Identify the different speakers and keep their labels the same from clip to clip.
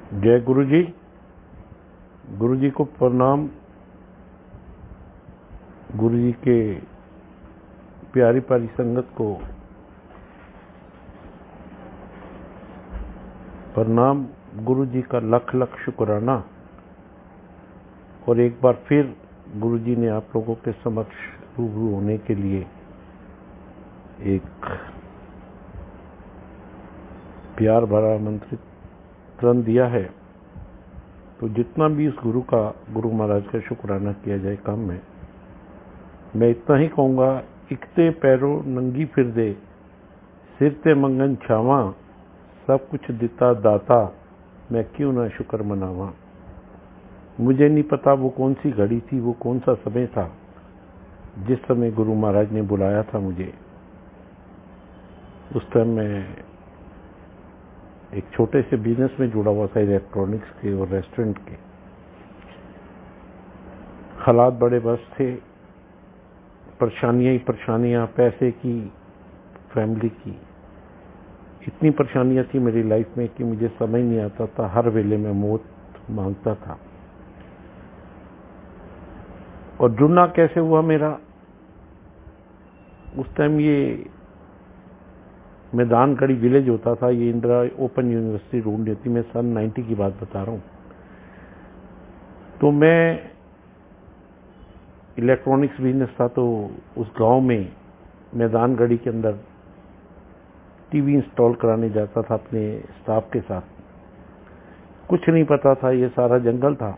Speaker 1: जय गुरु जी। गुरु जी को प्रणाम। गुरु जी के प्यारी प्यारी संगत को प्रणाम। गुरु जी का लख लख शुक्राना। और एक बार फिर गुरु जी ने आप लोगों के समक्ष रूबरू होने के लिए एक प्यार भरा आमंत्रण दिया है। तो जितना भी उस गुरु महाराज का शुक्राना किया जाए काम में, मैं इतना ही कहूँगा, इकते पैरों नंगी फिर दे, सिर ते मंगन छावा, सब कुछ दिता दाता, मैं क्यों ना शुक्र मनावा। मुझे नहीं पता वो कौन सी घड़ी थी, वो कौन सा समय था जिस समय गुरु महाराज ने बुलाया था मुझे। उस टाइम मैं एक छोटे से बिजनेस में जुड़ा हुआ था, इलेक्ट्रॉनिक्स के और रेस्टोरेंट के। हालात बड़े बस थे, परेशानियां ही परेशानियां, पैसे की, फैमिली की, इतनी परेशानियां थी मेरी लाइफ में कि मुझे समझ नहीं आता था। हर वेले में मौत मांगता था। और जुड़ना कैसे हुआ मेरा, उस टाइम ये मैदानगढ़ी विलेज होता था, ये इंदिरा ओपन यूनिवर्सिटी ढूंढ थी। मैं सन 90 की बात बता रहा हूँ। तो मैं इलेक्ट्रॉनिक्स बिजनेस था, तो उस गांव में मैदानगढ़ी के अंदर टीवी इंस्टॉल कराने जाता था अपने स्टाफ के साथ। कुछ नहीं पता था, ये सारा जंगल था।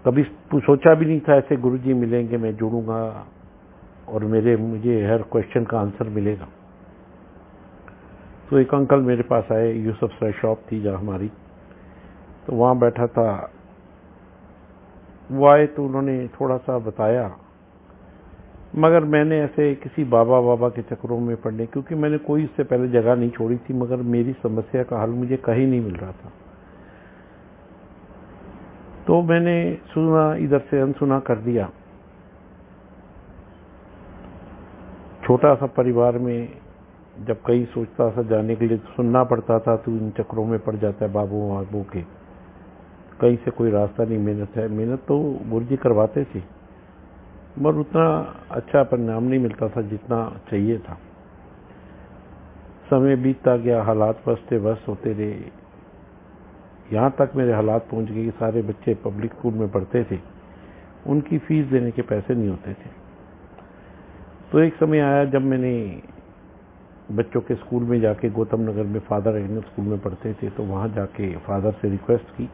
Speaker 1: कभी सोचा भी नहीं था ऐसे गुरुजी मिलेंगे, मैं जुड़ूंगा और मुझे हर क्वेश्चन का आंसर मिलेगा। तो एक अंकल मेरे पास आए, यूसुफ सर शॉप थी जहाँ हमारी, तो वहाँ बैठा था। वो आए तो उन्होंने थोड़ा सा बताया, मगर मैंने ऐसे किसी बाबा के चक्करों में पड़ने, क्योंकि मैंने कोई इससे पहले जगह नहीं छोड़ी थी, मगर मेरी समस्या का हल मुझे कहीं नहीं मिल रहा था। तो मैंने सुना, इधर से अनसुना कर दिया। छोटा सा परिवार में जब कहीं सोचता था जाने के लिए, तो सुनना पड़ता था, तो इन चक्करों में पड़ जाता है बाबू के। कहीं से कोई रास्ता नहीं। मेहनत तो गुरुजी करवाते थे, मगर उतना अच्छा परिणाम नहीं मिलता था जितना चाहिए था। समय बीतता गया, हालात बस होते रहे। यहाँ तक मेरे हालात पहुँच गए कि सारे बच्चे पब्लिक स्कूल में पढ़ते थे, उनकी फीस देने के पैसे नहीं होते थे। तो एक समय आया जब मैंने बच्चों के स्कूल में जाके, गौतम नगर में फादर इंग्लिश स्कूल में पढ़ते थे, तो वहाँ जाके फादर से रिक्वेस्ट की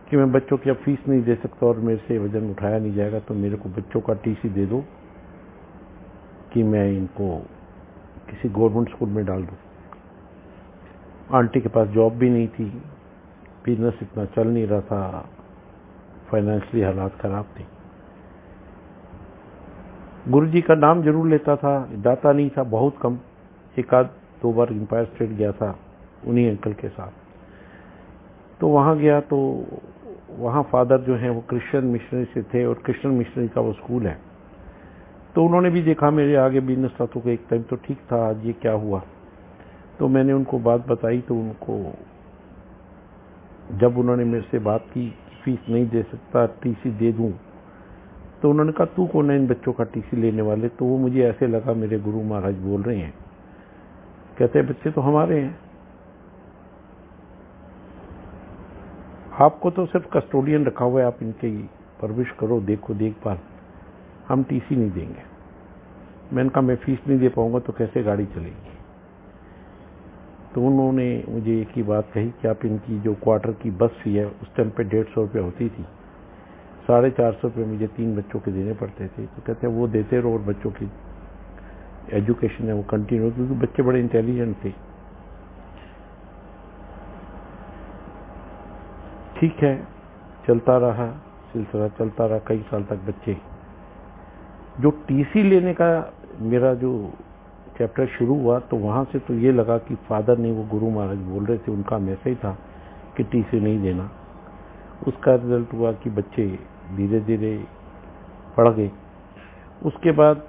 Speaker 1: कि मैं बच्चों की अब फीस नहीं दे सकता और मेरे से वजन उठाया नहीं जाएगा, तो मेरे को बच्चों का टीसी दे दो कि मैं इनको किसी गवर्नमेंट स्कूल में डाल दूँ। आंटी के पास जॉब भी नहीं थी, बिजनेस इतना चल नहीं रहा था, फाइनेंशियली हालात खराब थे। गुरुजी का नाम जरूर लेता था, दाता नहीं था, बहुत कम। एक आध दो बार एम्पायर स्टेट गया था उन्हीं अंकल के साथ। तो वहाँ गया तो वहाँ फादर जो हैं वो क्रिश्चियन मिशनरी से थे, और क्रिश्चियन मिशनरी का वो स्कूल है। तो उन्होंने भी देखा मेरे आगे बिजनेस था, तो एक टाइम तो ठीक था, आज ये क्या हुआ। तो मैंने उनको बात बताई। तो उनको, जब उन्होंने मेरे से बात की फीस नहीं दे सकता, टीसी दे दूं, तो उन्होंने कहा तू कौन है इन बच्चों का टीसी लेने वाले। तो वो मुझे ऐसे लगा मेरे गुरु महाराज बोल रहे हैं। कहते हैं बच्चे तो हमारे हैं, आपको तो सिर्फ कस्टोडियन रखा हुआ है, आप इनकी परवरिश करो, देखो देखभाल, हम टीसी नहीं देंगे। मैंने कहा मैं फीस नहीं दे पाऊंगा तो कैसे गाड़ी चलेगी। तो उन्होंने मुझे एक ही बात कही कि आप इनकी जो क्वार्टर की बस फी है, उस टाइम पे 150 रुपये होती थी, 450 रुपये मुझे 3 बच्चों के देने पड़ते थे। तो कहते हैं वो देते रहो और बच्चों की एजुकेशन है वो कंटिन्यू, क्योंकि बच्चे बड़े इंटेलिजेंट थे। ठीक है, चलता रहा, सिलसिला चलता रहा कई साल तक। बच्चे जो टीसी लेने का मेरा जो चैप्टर शुरू हुआ, तो वहाँ से तो ये लगा कि फादर ने, वो गुरु महाराज बोल रहे थे, उनका मैसेज था कि टीसी नहीं देना। उसका रिजल्ट हुआ कि बच्चे धीरे धीरे पढ़ गए। उसके बाद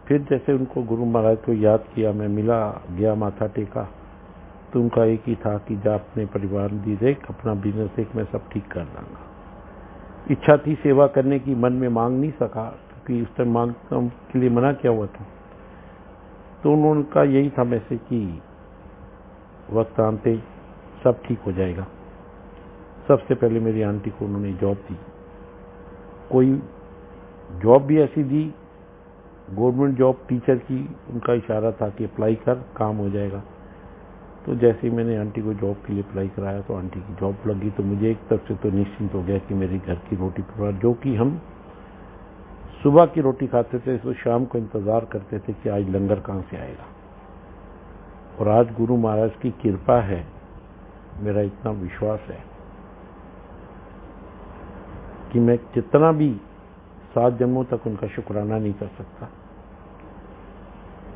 Speaker 1: फिर जैसे उनको गुरु महाराज को याद किया, मैं मिला, गया, माथा टेका, तो उनका एक ही था कि जा अपने परिवार दी देख, अपना बिजनेस देख, मैं सब ठीक कर दूंगा। इच्छा थी सेवा करने की, मन में मांग नहीं सका क्योंकि उस टाइम मांग के लिए मना किया हुआ था। तो उनका यही था मैसेज कि वक्त आते सब ठीक हो जाएगा। सबसे पहले मेरी आंटी को उन्होंने जॉब दी, कोई जॉब भी ऐसी दी, गवर्नमेंट जॉब टीचर की, उनका इशारा था कि अप्लाई कर, काम हो जाएगा। तो जैसे ही मैंने आंटी को जॉब के लिए अप्लाई कराया तो आंटी की जॉब लगी। तो मुझे एक तरफ से तो निश्चिंत हो गया कि मेरे घर की रोटी परिवार, जो कि हम सुबह की रोटी खाते थे तो शाम को इंतजार करते थे कि आज लंगर कहां से आएगा। और आज गुरु महाराज की कृपा है, मेरा इतना विश्वास है कि मैं जितना भी 7 जन्मों तक उनका शुक्राना नहीं कर सकता।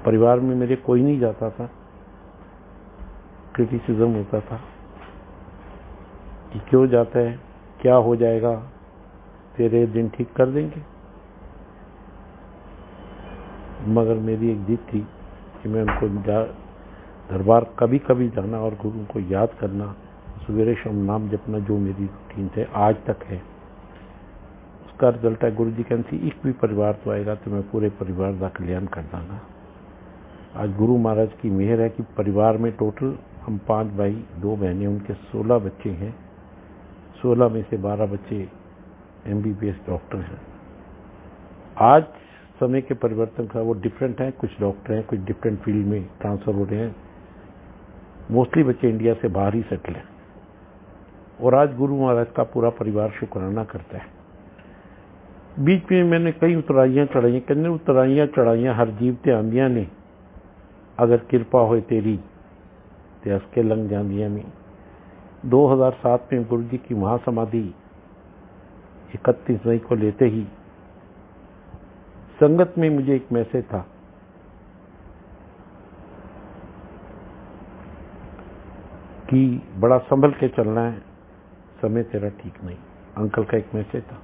Speaker 1: परिवार में मेरे कोई नहीं जाता था, क्रिटिसिज्म होता था कि क्यों जाता है, क्या हो जाएगा, तेरे दिन ठीक कर देंगे। मगर मेरी एक जिद थी कि मैं उनको दरबार कभी कभी जाना और गुरु को याद करना, सवेरे शाम नाम जपना, जो मेरी रूटीन थे आज तक है। उसका रिजल्ट है गुरु जी कहते एक भी परिवार तो आएगा तो मैं पूरे परिवार का कल्याण कर दूंगा। आज गुरु महाराज की मेहर है कि परिवार में टोटल हम 5 भाई 2 बहनें, उनके 16 बच्चे हैं। 16 में से 12 बच्चे MBBS डॉक्टर हैं। आज समय के परिवर्तन का वो डिफरेंट है, कुछ डॉक्टर हैं, कुछ डिफरेंट फील्ड में ट्रांसफर हो रहे हैं। मोस्टली बच्चे इंडिया से बाहर ही सेटल हैं। और आज गुरु महाराज का पूरा परिवार शुक्राना करता है। बीच में मैंने कई उतराइयां चढ़ाइयां, कहने उतराइयां चढ़ाइयां हर जीव ते आंदियां ने, अगर कृपा हो तेरी ते हंस के लंघ जांदियां में। 2007 में गुरु जी की महासमाधि 31 मई को लेते ही संगत में मुझे एक मैसेज था कि बड़ा संभल के चलना है, समय तेरा ठीक नहीं। अंकल का एक मैसेज था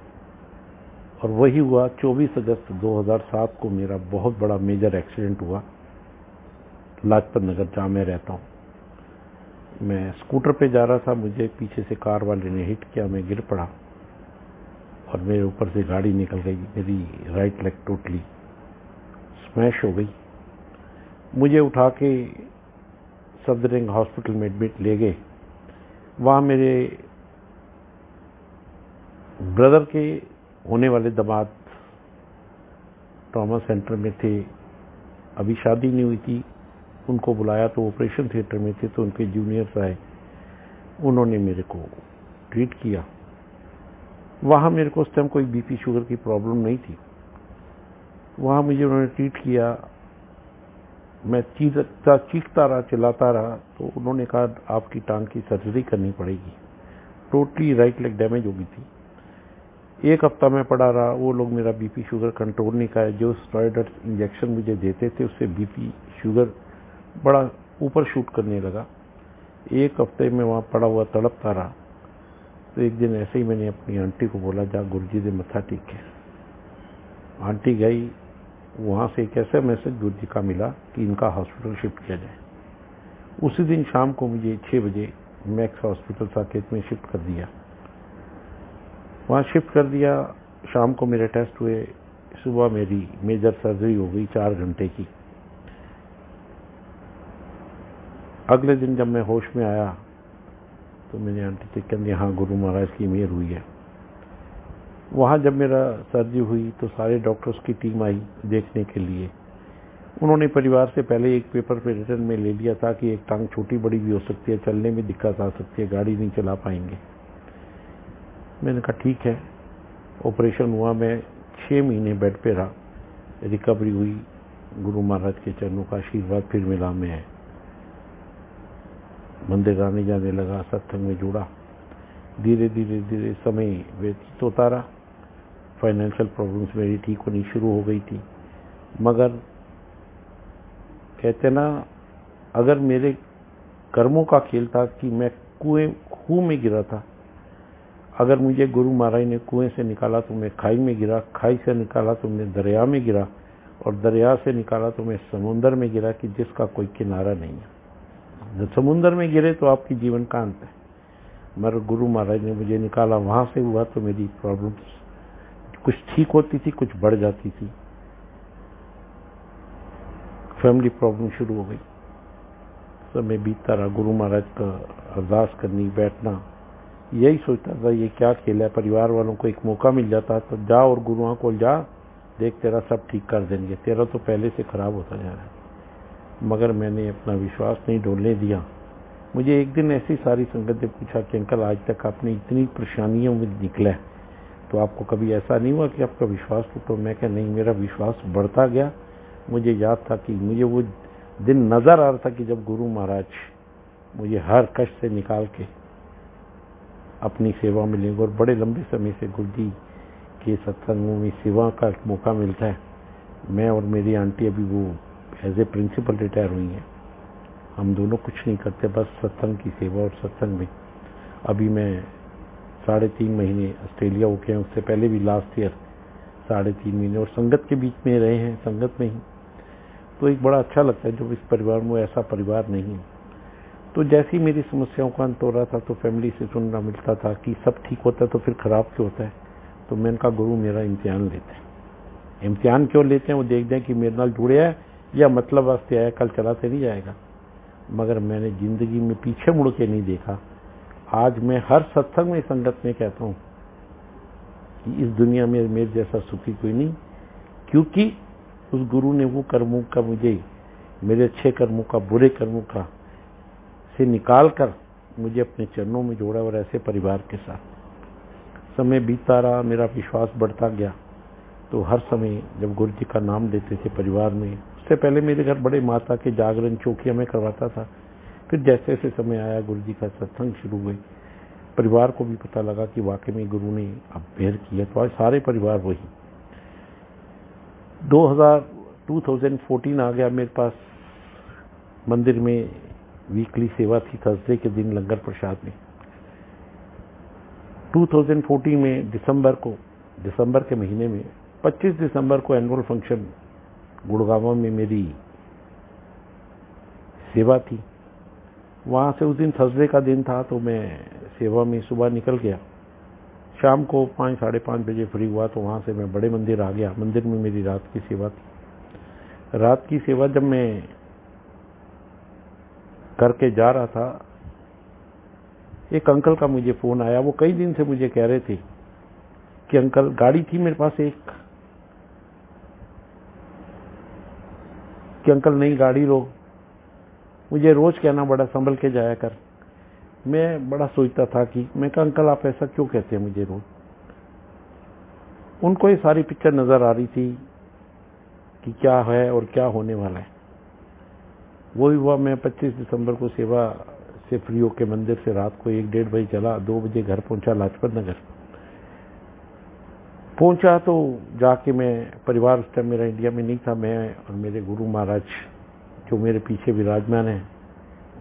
Speaker 1: और वही हुआ। 24 अगस्त 2007 को मेरा बहुत बड़ा मेजर एक्सीडेंट हुआ लाजपत नगर, जहां मैं रहता हूं। मैं स्कूटर पे जा रहा था, मुझे पीछे से कार वाले ने हिट किया, मैं गिर पड़ा और मेरे ऊपर से गाड़ी निकल गई। मेरी राइट लेग टोटली स्मैश हो गई। मुझे उठा के सफदरजंग हॉस्पिटल में एडमिट ले गए। वहां मेरे ब्रदर के होने वाले दामाद ट्रॉमा सेंटर में थे, अभी शादी नहीं हुई थी। उनको बुलाया तो ऑपरेशन थिएटर में थे, तो उनके जूनियर्स आए, उन्होंने मेरे को ट्रीट किया। वहां मेरे को उस टाइम कोई बीपी शुगर की प्रॉब्लम नहीं थी। वहां मुझे उन्होंने ट्रीट किया, मैं चीखता रहा, चिल्लाता रहा। तो उन्होंने कहा आपकी टांग की सर्जरी करनी पड़ेगी, टोटली राइट लेग डैमेज हो गई थी। 1 हफ्ता मैं पड़ा रहा, वो लोग मेरा बीपी शुगर कंट्रोल नहीं किया। जो स्टेरॉइड इंजेक्शन मुझे देते थे उससे बीपी शुगर बड़ा ऊपर शूट करने लगा। 1 हफ्ते में वहां पड़ा हुआ तड़पता रहा। तो एक दिन ऐसे ही मैंने अपनी आंटी को बोला जा गुरुजी दे मत्था टेक है। आंटी गई, वहां से एक ऐसा मैसेज गुरुजी का मिला कि इनका हॉस्पिटल शिफ्ट किया जाए। उसी दिन शाम को मुझे 6 बजे मैक्स हॉस्पिटल साकेत में शिफ्ट कर दिया। वहां शिफ्ट कर दिया, शाम को मेरे टेस्ट हुए, सुबह मेरी मेजर सर्जरी हो गई 4 घंटे की। अगले दिन जब मैं होश में आया तो मैंने आंटी से कहते हाँ गुरु महाराज की मेहर हुई है। वहां जब मेरा सर्जरी हुई तो सारे डॉक्टर्स की टीम आई देखने के लिए। उन्होंने परिवार से पहले एक पेपर पे रिटर्न में ले लिया था कि एक टांग छोटी बड़ी भी हो सकती है, चलने में दिक्कत आ सकती है, गाड़ी नहीं चला पाएंगे। मैंने कहा ठीक है। ऑपरेशन हुआ, मैं 6 महीने बेड पे रहा, रिकवरी हुई। गुरु महाराज के चरणों का आशीर्वाद फिर मिला। मैं मंदिर आने जाने लगा, सत्संग में जुड़ा। धीरे धीरे धीरे समय व्यतीत होता रहा। फाइनेंशियल प्रॉब्लम्स मेरी ठीक होनी शुरू हो गई थी। मगर कहते ना, अगर मेरे कर्मों का खेल था कि मैं खूह में गिरा था, अगर मुझे गुरु महाराज ने कुएं से निकाला तो मैं खाई में गिरा, खाई से निकाला तो मैं दरिया में गिरा, और दरिया से निकाला तो मैं समुंदर में गिरा कि जिसका कोई किनारा नहीं है। जब समुद्र में गिरे तो आपकी जीवन का अंत है। मगर गुरु महाराज ने मुझे निकाला, वहां से हुआ तो मेरी प्रॉब्लम्स कुछ ठीक होती थी, कुछ बढ़ जाती थी। फैमिली प्रॉब्लम शुरू हो गई। समय बीतता रहा, गुरु महाराज का अरदास करनी, बैठना, यही सोचता था ये क्या खेल है। परिवार वालों को एक मौका मिल जाता तो जा और गुरुओं को जा, देख तेरा सब ठीक कर देंगे, तेरा तो पहले से खराब होता जा रहा है। मगर मैंने अपना विश्वास नहीं डोलने दिया। मुझे एक दिन ऐसी सारी संगत ने पूछा कि अंकल आज तक आपने इतनी परेशानियों में निकला है, तो आपको कभी ऐसा नहीं हुआ कि आपका विश्वास टूटा? मैं क्या नहीं, मेरा विश्वास बढ़ता गया। मुझे याद था कि मुझे वो दिन नजर आ रहा था कि जब गुरु महाराज मुझे हर कष्ट से निकाल के अपनी सेवा में लेंगे। और बड़े लंबे समय से गुरु जी के सत्संगों में सेवा का मौका मिलता है। मैं और मेरी आंटी अभी वो एज ए प्रिंसिपल रिटायर हुई हैं। हम दोनों कुछ नहीं करते, बस सत्संग की सेवा और सत्संग में। अभी मैं 3.5 महीने ऑस्ट्रेलिया होके हैं, उससे पहले भी लास्ट ईयर 3.5 महीने और संगत के बीच में रहे हैं, संगत में ही। तो एक बड़ा अच्छा लगता है जब इस परिवार में ऐसा परिवार नहीं है। तो जैसी मेरी समस्याओं का अंत हो रहा था तो फैमिली से सुनना मिलता था कि सब ठीक होता है तो फिर खराब क्यों होता है। तो मैंने कहा गुरु मेरा इम्तिहान लेते हैं। इम्तिहान क्यों लेते हैं? वो देख दें कि मेरे नाल जुड़े है या मतलब वास्ते आया, कल चला तो नहीं जाएगा। मगर मैंने जिंदगी में पीछे मुड़ के नहीं देखा। आज मैं हर सत्संग में संगत में कहता हूं कि इस दुनिया में मेरे जैसा सुखी कोई नहीं, क्योंकि उस गुरु ने वो कर्मों का मुझे, मेरे अच्छे कर्मों का, बुरे कर्मों का से निकाल कर मुझे अपने चरणों में जोड़ा। और ऐसे परिवार के साथ समय बीतता रहा, मेरा विश्वास बढ़ता गया। तो हर समय जब गुरु जी का नाम लेते थे परिवार में, उससे पहले मेरे घर बड़े माता के जागरण चौकियां में करवाता था। फिर जैसे जैसे समय आया, गुरु जी का सत्संग शुरू हुए, परिवार को भी पता लगा कि वाकई में गुरु ने अब मेहर किया। तो आज सारे परिवार वही। 2014 आ गया मेरे पास। मंदिर में वीकली सेवा थी, थर्सडे के दिन लंगर प्रसाद में। 2014 में दिसंबर के महीने में 25 दिसंबर को एनुअल फंक्शन गुड़गांव में मेरी सेवा थी। वहां से उस दिन थर्सडे का दिन था, तो मैं सेवा में सुबह निकल गया। शाम को 5 साढ़े 5 बजे फ्री हुआ तो वहां से मैं बड़े मंदिर आ गया। मंदिर में मेरी रात की सेवा थी। रात की सेवा जब मैं करके जा रहा था, एक अंकल का मुझे फोन आया। वो कई दिन से मुझे कह रहे थे कि अंकल, गाड़ी थी मेरे पास एक, कि अंकल नई गाड़ी लो। मुझे रोज कहना बड़ा संभल के जाया कर। मैं बड़ा सोचता था कि मैं कहा अंकल आप ऐसा क्यों कहते हैं मुझे रोज। उनको ये सारी पिक्चर नजर आ रही थी कि क्या है और क्या होने वाला है। वही हुआ। मैं 25 दिसंबर को सेवा से फ्री होकर मंदिर से रात को 1-1:30 बजे चला, 2 बजे घर पहुंचा, लाजपत नगर पहुंचा। तो जाके मैं, परिवार उस टाइम मेरा इंडिया में नहीं था, मैं और मेरे गुरु महाराज जो मेरे पीछे विराजमान हैं,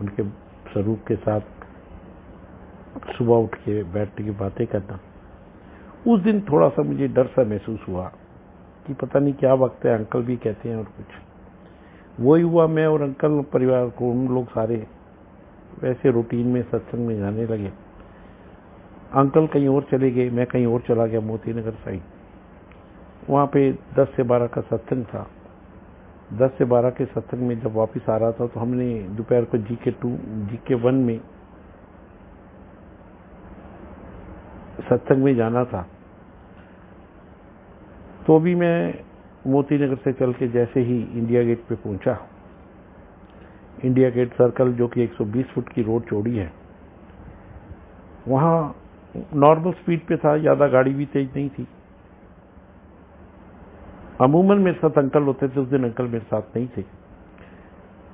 Speaker 1: उनके स्वरूप के साथ सुबह उठ के बैठ के बातें करना। उस दिन थोड़ा सा मुझे डर सा महसूस हुआ कि पता नहीं क्या वक्त है, अंकल भी कहते हैं और कुछ। वही हुआ। मैं और अंकल परिवार को, उन लोग सारे वैसे रूटीन में सत्संग में जाने लगे। अंकल कहीं और चले गए, मैं कहीं और चला गया, मोती नगर साइड। वहां पे 10 से 12 का सत्संग था। 10 से 12 के सत्संग में जब वापस आ रहा था तो हमने दोपहर को GK 1 में सत्संग में जाना था। तो भी मैं मोती नगर से चल के जैसे ही इंडिया गेट पे पहुंचा, इंडिया गेट सर्कल जो कि 120 फुट की रोड चौड़ी है, वहां नॉर्मल स्पीड पे था, ज्यादा गाड़ी भी तेज नहीं थी। अमूमन मेरे साथ अंकल होते थे, उस दिन अंकल मेरे साथ नहीं थे।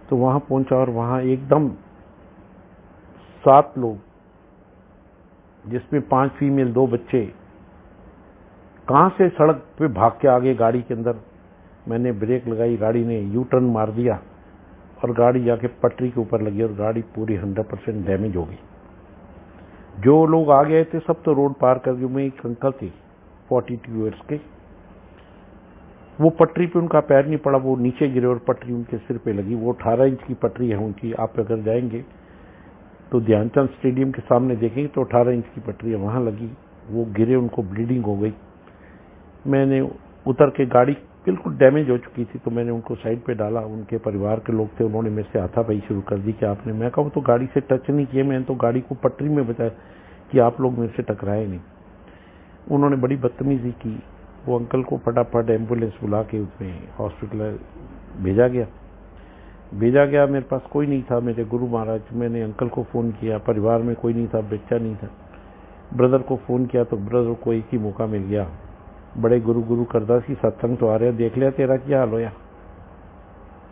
Speaker 1: तो वहां पहुंचा और वहां एकदम 7 लोग, जिसमें 5 फीमेल 2 बच्चे, कहां से सड़क पे भाग के आगे गाड़ी के अंदर। मैंने ब्रेक लगाई, गाड़ी ने यू टर्न मार दिया और गाड़ी जाके पटरी के ऊपर लगी और गाड़ी पूरी 100% डैमेज हो गई। जो लोग आ गए थे सब तो रोड पार कर गए। मैं एक अंकल थे 42 ईयर्स के, वो पटरी पे उनका पैर नहीं पड़ा, वो नीचे गिरे और पटरी उनके सिर पे लगी। वो 18 इंच की पटरी है उनकी, आप अगर जाएंगे तो ध्यानचंद स्टेडियम के सामने देखेंगे तो 18 इंच की पटरी है, वहां लगी। वो गिरे, उनको ब्लीडिंग हो गई। मैंने उतर के, गाड़ी बिल्कुल डैमेज हो चुकी थी, तो मैंने उनको साइड पे डाला। उनके परिवार के लोग थे, उन्होंने मेरे से हाथापाई शुरू कर दी कि आपने, मैं कहा वो तो गाड़ी से टच नहीं किए, मैंने तो गाड़ी को पटरी में बचाया कि आप लोग मेरे से टकराए नहीं। उन्होंने बड़ी बदतमीजी की। वो अंकल को फटाफट एम्बुलेंस बुला के उसमें हॉस्पिटल भेजा गया। मेरे पास कोई नहीं था, मेरे गुरु महाराज। मैंने अंकल को फोन किया, परिवार में कोई नहीं था, बच्चा नहीं था। ब्रदर को फोन किया तो ब्रदर को एक ही मौका मिल गया, बड़े गुरु गुरु करदास की सत्संग तो आ रहे, देख लिया तेरा क्या हाल होया।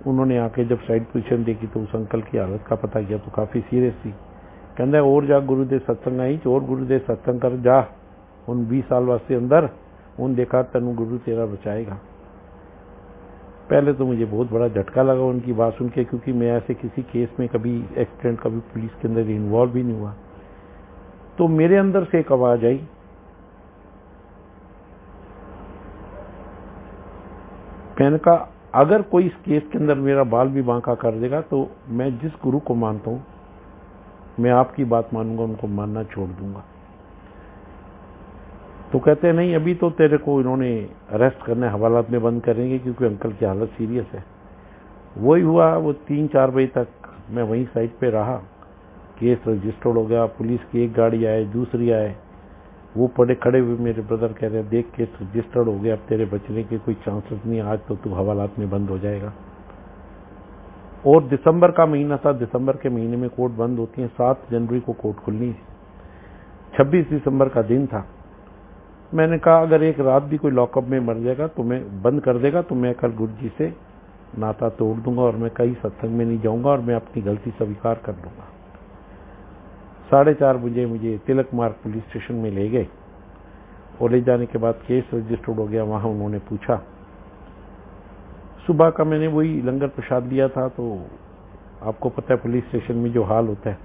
Speaker 1: उन्होंने आके जब साइड पोजीशन देखी तो उस अंकल की हालत का पता किया तो काफी सीरियस थी। कहता और जा गुरुदेव सत्संग आई, और गुरुदेव सत्संग कर जा, उन 20 साल वास्ते अंदर उन देखा तेन गुरु तेरा बचाएगा। पहले तो मुझे बहुत बड़ा झटका लगा उनकी बात सुन के, क्योंकि मैं ऐसे किसी केस में कभी एक्सीडेंट, कभी पुलिस के अंदर इन्वॉल्व भी नहीं हुआ। तो मेरे अंदर से एक आवाज आई, मैंने कहा अगर कोई इस केस के अंदर मेरा बाल भी बांका कर देगा तो मैं जिस गुरु को मानता हूं, मैं आपकी बात मानूंगा, उनको मानना छोड़ दूंगा। तो कहते हैं नहीं, अभी तो तेरे को इन्होंने अरेस्ट करने, हवालात में बंद करेंगे, क्योंकि अंकल की हालत सीरियस है। वही हुआ। वो 3-4 बजे तक मैं वहीं साइड पे रहा। केस रजिस्टर्ड हो गया, पुलिस की एक गाड़ी आए, दूसरी आए। वो पड़े खड़े हुए मेरे ब्रदर कह रहे, देख केस रजिस्टर्ड हो गया, अब तेरे बचने के कोई चांसेस नहीं, आज तो तू हवालात में बंद हो जाएगा। और दिसंबर का महीना था, दिसंबर के महीने में कोर्ट बंद होती है। 7 जनवरी को कोर्ट खुलनी थी, 26 दिसंबर का दिन था। मैंने कहा अगर एक रात भी कोई लॉकअप में मर जाएगा तो मैं, बंद कर देगा तो मैं कल गुरु जी से नाता तोड़ दूंगा और मैं कहीं सत्संग में नहीं जाऊंगा और मैं अपनी गलती स्वीकार कर लूंगा। 4:30 बजे मुझे तिलक मार्ग पुलिस स्टेशन में ले गए और ले जाने के बाद केस रजिस्टर्ड हो गया। वहां उन्होंने पूछा, सुबह का मैंने वही लंगर प्रसाद लिया था, तो आपको पता है पुलिस स्टेशन में जो हाल होता है।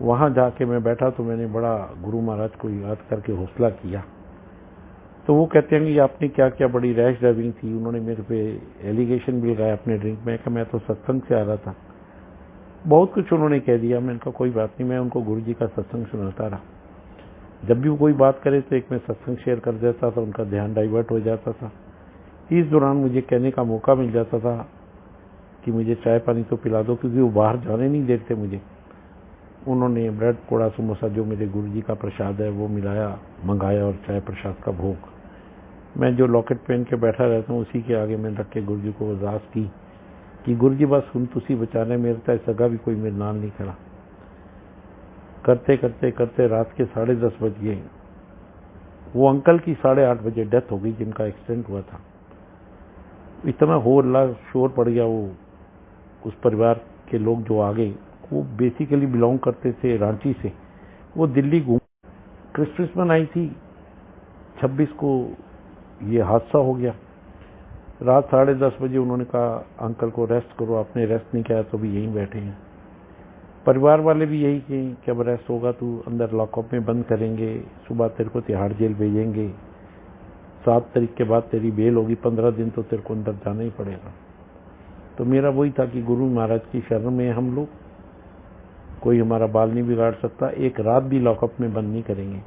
Speaker 1: वहां जाके मैं बैठा तो मैंने बड़ा गुरु महाराज को याद करके हौसला किया। तो वो कहते हैं कि आपने क्या क्या, बड़ी रैश ड्राइविंग थी। उन्होंने मेरे पे एलिगेशन भी लगाया अपने ड्रिंक में, कि मैं तो सत्संग से आ रहा था। बहुत कुछ उन्होंने कह दिया। मैंने कहा कोई बात नहीं, मैं उनको गुरु जी का सत्संग सुनाता रहा। जब भी वो कोई बात करे तो एक मैं सत्संग शेयर कर देता था, उनका ध्यान डाइवर्ट हो जाता था। इस दौरान मुझे कहने का मौका मिल जाता था कि मुझे चाय पानी तो पिला दो, क्योंकि वो बाहर जाने नहीं देते मुझे। उन्होंने ब्रेड पकौड़ा समोसा जो मेरे गुरु जी का प्रसाद है वो मिलाया, मंगाया, और चाय प्रसाद का भोग। मैं जो लॉकेट पहन के बैठा रहता हूँ उसी के आगे मैंने रख के गुरु जी को अरदास की कि गुरु जी बस सुन तुसी बचाने, मेरे तय सगा भी कोई मेरे नाल नहीं खड़ा। करते करते करते रात के 10:30 बज गए। वो अंकल की 8:30 बजे डेथ हो गई जिनका एक्सीडेंट हुआ था। इतना हो हल्ला शोर पड़ गया। वो उस परिवार के लोग जो आ गए, वो बेसिकली बिलोंग करते थे रांची से। वो दिल्ली घूम, क्रिसमस मनाई थी, 26 को ये हादसा हो गया। रात 10:30 बजे उन्होंने कहा अंकल को रेस्ट करो, आपने रेस्ट नहीं किया तो भी यहीं बैठे हैं। परिवार वाले भी यही कहें कि अब रेस्ट होगा तू अंदर लॉकअप में बंद करेंगे, सुबह तेरे को तिहाड़ जेल भेजेंगे, 7 तारीख के बाद तेरी बेल होगी, 15 दिन तो तेरे को अंदर जाना ही पड़ेगा। तो मेरा वही था कि गुरु महाराज की शरण में हम लोग, कोई हमारा बाल नहीं बिगाड़ सकता, एक रात भी लॉकअप में बंद नहीं करेंगे।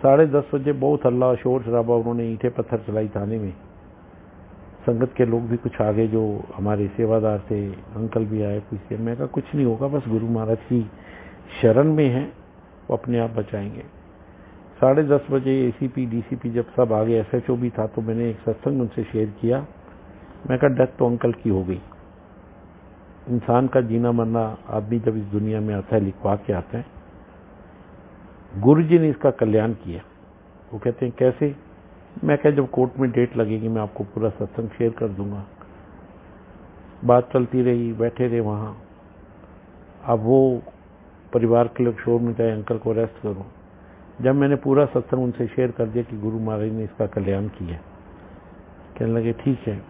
Speaker 1: 10:30 बजे बहुत हल्ला शोर शराबा, उन्होंने ईंटें पत्थर चलाई थाने में। संगत के लोग भी कुछ आ गए जो हमारे सेवादार थे, अंकल भी आए पूछे। मैं कहा कुछ नहीं होगा, बस गुरु महाराज की शरण में है, वो अपने आप बचाएंगे। 10:30 बजे एसीपी डीसीपी जब सब आ गए, एसएचओ भी था, तो मैंने एक सत्संग उनसे शेयर किया। मैं कहा डेथ तो अंकल की हो गई। इंसान का जीना मरना आदमी जब इस दुनिया में आता है लिखवा के आता है। गुरु जी ने इसका कल्याण किया। वो कहते हैं कैसे? मैं कहा जब कोर्ट में डेट लगेगी मैं आपको पूरा सत्संग शेयर कर दूंगा। बात चलती रही, बैठे रहे वहां। अब वो परिवार के लोग शोर मचाए अंकल को रेस्ट करो। जब मैंने पूरा सत्संग उनसे शेयर कर दिया कि गुरु महाराज ने इसका कल्याण किया, कहने लगे ठीक है।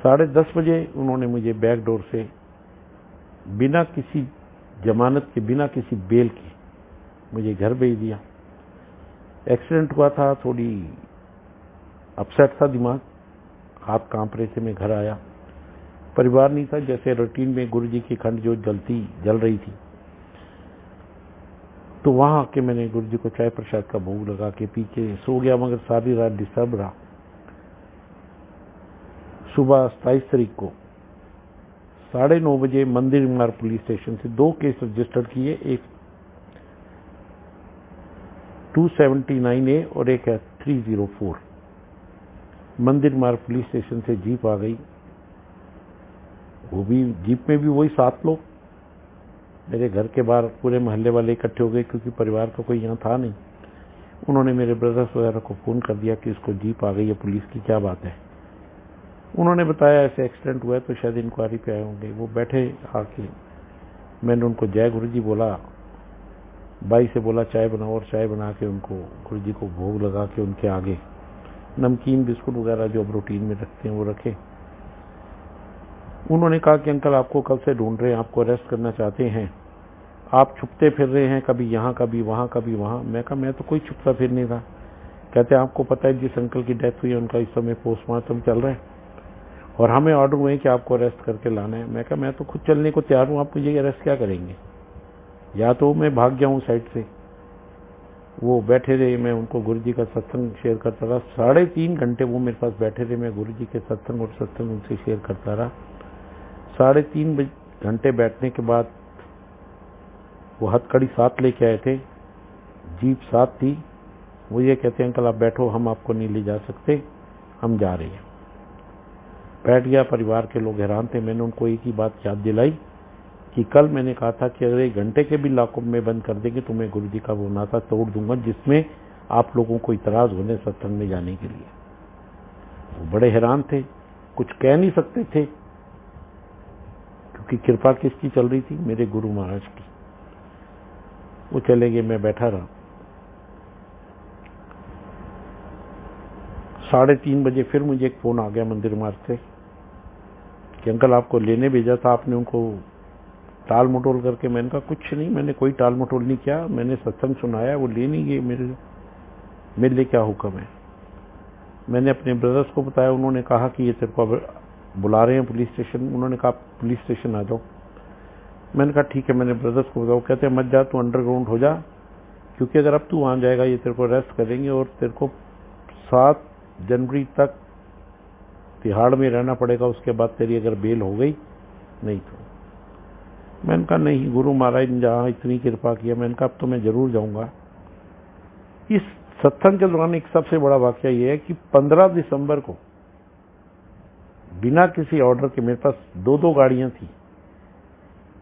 Speaker 1: 10:30 बजे उन्होंने मुझे बैक डोर से बिना किसी जमानत के, बिना किसी बेल के मुझे घर भेज दिया। एक्सीडेंट हुआ था, थोड़ी अपसेट था दिमाग, हाथ कांप रहे थे। मैं घर आया, परिवार नहीं था, जैसे रूटीन में गुरु जी की अखंड ज्योत जल रही थी। तो वहां आके मैंने गुरु जी को चाय प्रसाद का भोग लगा के पी के सो गया, मगर सारी रात डिस्टर्ब रहा। सुबह 27 तारीख को 9:30 बजे मंदिर मार्ग पुलिस स्टेशन से 2 केस रजिस्टर किए, एक 279A और एक है 304। मंदिर मार्ग पुलिस स्टेशन से जीप आ गई, वो भी जीप में भी वही 7 लोग। मेरे घर के बाहर पूरे मोहल्ले वाले इकट्ठे हो गए, क्योंकि परिवार का कोई यहाँ था नहीं। उन्होंने मेरे ब्रदर्स वगैरह को फोन कर दिया कि इसको जीप आ गई है पुलिस की, क्या बात है। उन्होंने बताया ऐसे एक्सीडेंट हुआ है, तो शायद इंक्वायरी पे आए होंगे। वो बैठे आके, मैंने उनको जय गुरु जी बोला, बाई से बोला चाय बनाओ, और चाय बना के उनको गुरु जी को भोग लगा के उनके आगे नमकीन बिस्कुट वगैरह जो अब रूटीन में रखते हैं वो रखे। उन्होंने कहा कि अंकल आपको कल से ढूंढ रहे हैं, आपको अरेस्ट करना चाहते हैं, आप छुपते फिर रहे हैं, कभी यहाँ कभी वहाँ कभी वहाँ। मैं कहा मैं तो कोई छुपता फिर नहीं था। कहते आपको पता है जिस अंकल की डेथ हुई है उनका इस समय पोस्टमार्टम चल रहा है और हमें ऑर्डर हुए कि आपको अरेस्ट करके लाना है। मैं कहा मैं तो खुद चलने को तैयार हूँ, आप मुझे अरेस्ट क्या करेंगे, या तो मैं भाग गया हूँ साइड से। वो बैठे रहे, मैं उनको गुरु जी का सत्संग शेयर करता रहा। 3.5 घंटे वो मेरे पास बैठे रहे, मैं गुरु जी के सत्संग और सत्संग उनसे शेयर करता रहा। 3.5 घंटे बैठने के बाद वो हथकड़ी साथ लेके आए थे, जीप साथ थी। वो ये कहते हैं अंकल आप बैठो, हम आपको नहीं ले जा सकते, हम जा रहे हैं। बैठ गया, परिवार के लोग हैरान थे। मैंने उनको एक ही बात याद दिलाई कि कल मैंने कहा था कि अगर 1 घंटे के भी लॉकअप में बंद कर देंगे तो मैं गुरु जी का वो नाता तोड़ दूंगा जिसमें आप लोगों को इतराज होने सत्संग में जाने के लिए। वो बड़े हैरान थे, कुछ कह नहीं सकते थे, क्योंकि कृपा किसकी चल रही थी, मेरे गुरु महाराज की। वो चले गए, मैं बैठा रहा। 3:30 बजे फिर मुझे एक फोन आ गया मंदिर मार्ग से कि अंकल आपको लेने भेजा था, आपने उनको टाल मटोल करके। मैंने कहा कुछ नहीं, मैंने कोई टाल मटोल नहीं किया, मैंने सत्संग सुनाया, वो ले नहीं गए, मेरे लिए क्या हुक्म है। मैंने अपने ब्रदर्स को बताया, उन्होंने कहा कि ये तेरे को बुला रहे हैं पुलिस स्टेशन। उन्होंने कहा पुलिस स्टेशन आ जाओ। मैंने कहा ठीक है, मैंने ब्रदर्स को बताया। कहते हैं मत जा, तू अंडरग्राउंड हो जा, क्योंकि अगर अब तू वहां जाएगा ये तेरे को अरेस्ट करेंगे और तेरे को 7 जनवरी तक तिहाड़ में रहना पड़ेगा, उसके बाद तेरी अगर बेल हो गई नहीं तो। मैंने कहा नहीं, गुरु महाराज ने जहां इतनी कृपा किया, मैंने कहा अब तो मैं जरूर जाऊंगा। इस सत्संग के दौरान एक सबसे बड़ा वाकया यह है कि 15 दिसंबर को बिना किसी ऑर्डर के मेरे पास 2 गाड़ियां थी।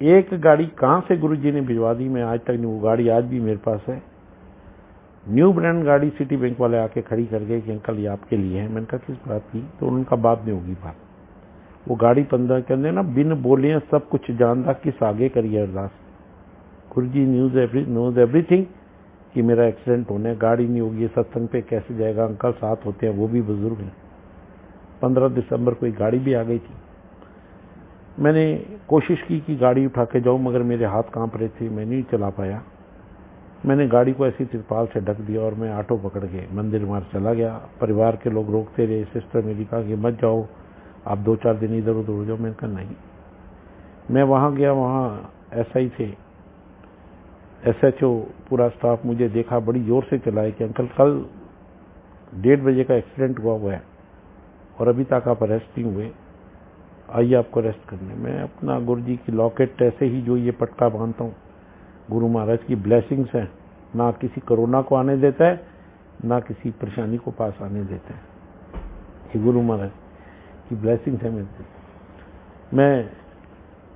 Speaker 1: एक गाड़ी कहां से गुरु जी ने भिजवा दी मैं आज तक नहीं, वो गाड़ी आज भी मेरे पास है। न्यू ब्रांड गाड़ी सिटी बैंक वाले आके खड़ी कर गए कि अंकल ये आपके लिए है। मैंने कहा किस बात की, तो उनका बाद में होगी बात। वो गाड़ी 15 कहते ना, बिन बोले सब कुछ जानता, किस आगे करिए अरदास। गुरु जी नोज एवरीथिंग कि मेरा एक्सीडेंट होने, गाड़ी नहीं होगी, सत्संग पे कैसे जाएगा, अंकल साथ होते हैं, वो भी बुजुर्ग हैं। 15 दिसंबर को एक गाड़ी भी आ गई थी। मैंने कोशिश की कि गाड़ी उठा के जाऊं, मगर मेरे हाथ कांप रहे थे, मैं नहीं चला पाया। मैंने गाड़ी को ऐसी तिरपाल से ढक दिया और मैं ऑटो पकड़ के मंदिर मार्ग चला गया। परिवार के लोग रोकते रहे, सिस्टर मेरी कहा कि मत जाओ, आप 2-4 दिन इधर उधर हो जाओ। मैंने कहा नहीं। मैं वहां गया, वहां SI थे, SHO, पूरा स्टाफ मुझे देखा, बड़ी जोर से चिल्लाए कि अंकल कल 1:30 बजे का एक्सीडेंट हुआ है और अभी तक आप अरेस्ट नहीं हुए, आइए आपको अरेस्ट करने। मैं अपना गुरु जी की लॉकेट ऐसे ही जो ये पटका बांधता हूँ, गुरु महाराज की ब्लेसिंग्स है, ना किसी कोरोना को आने देता है, ना किसी परेशानी को पास आने देता है। ये गुरु महाराज की ब्लेसिंग्स है मेरे। मैं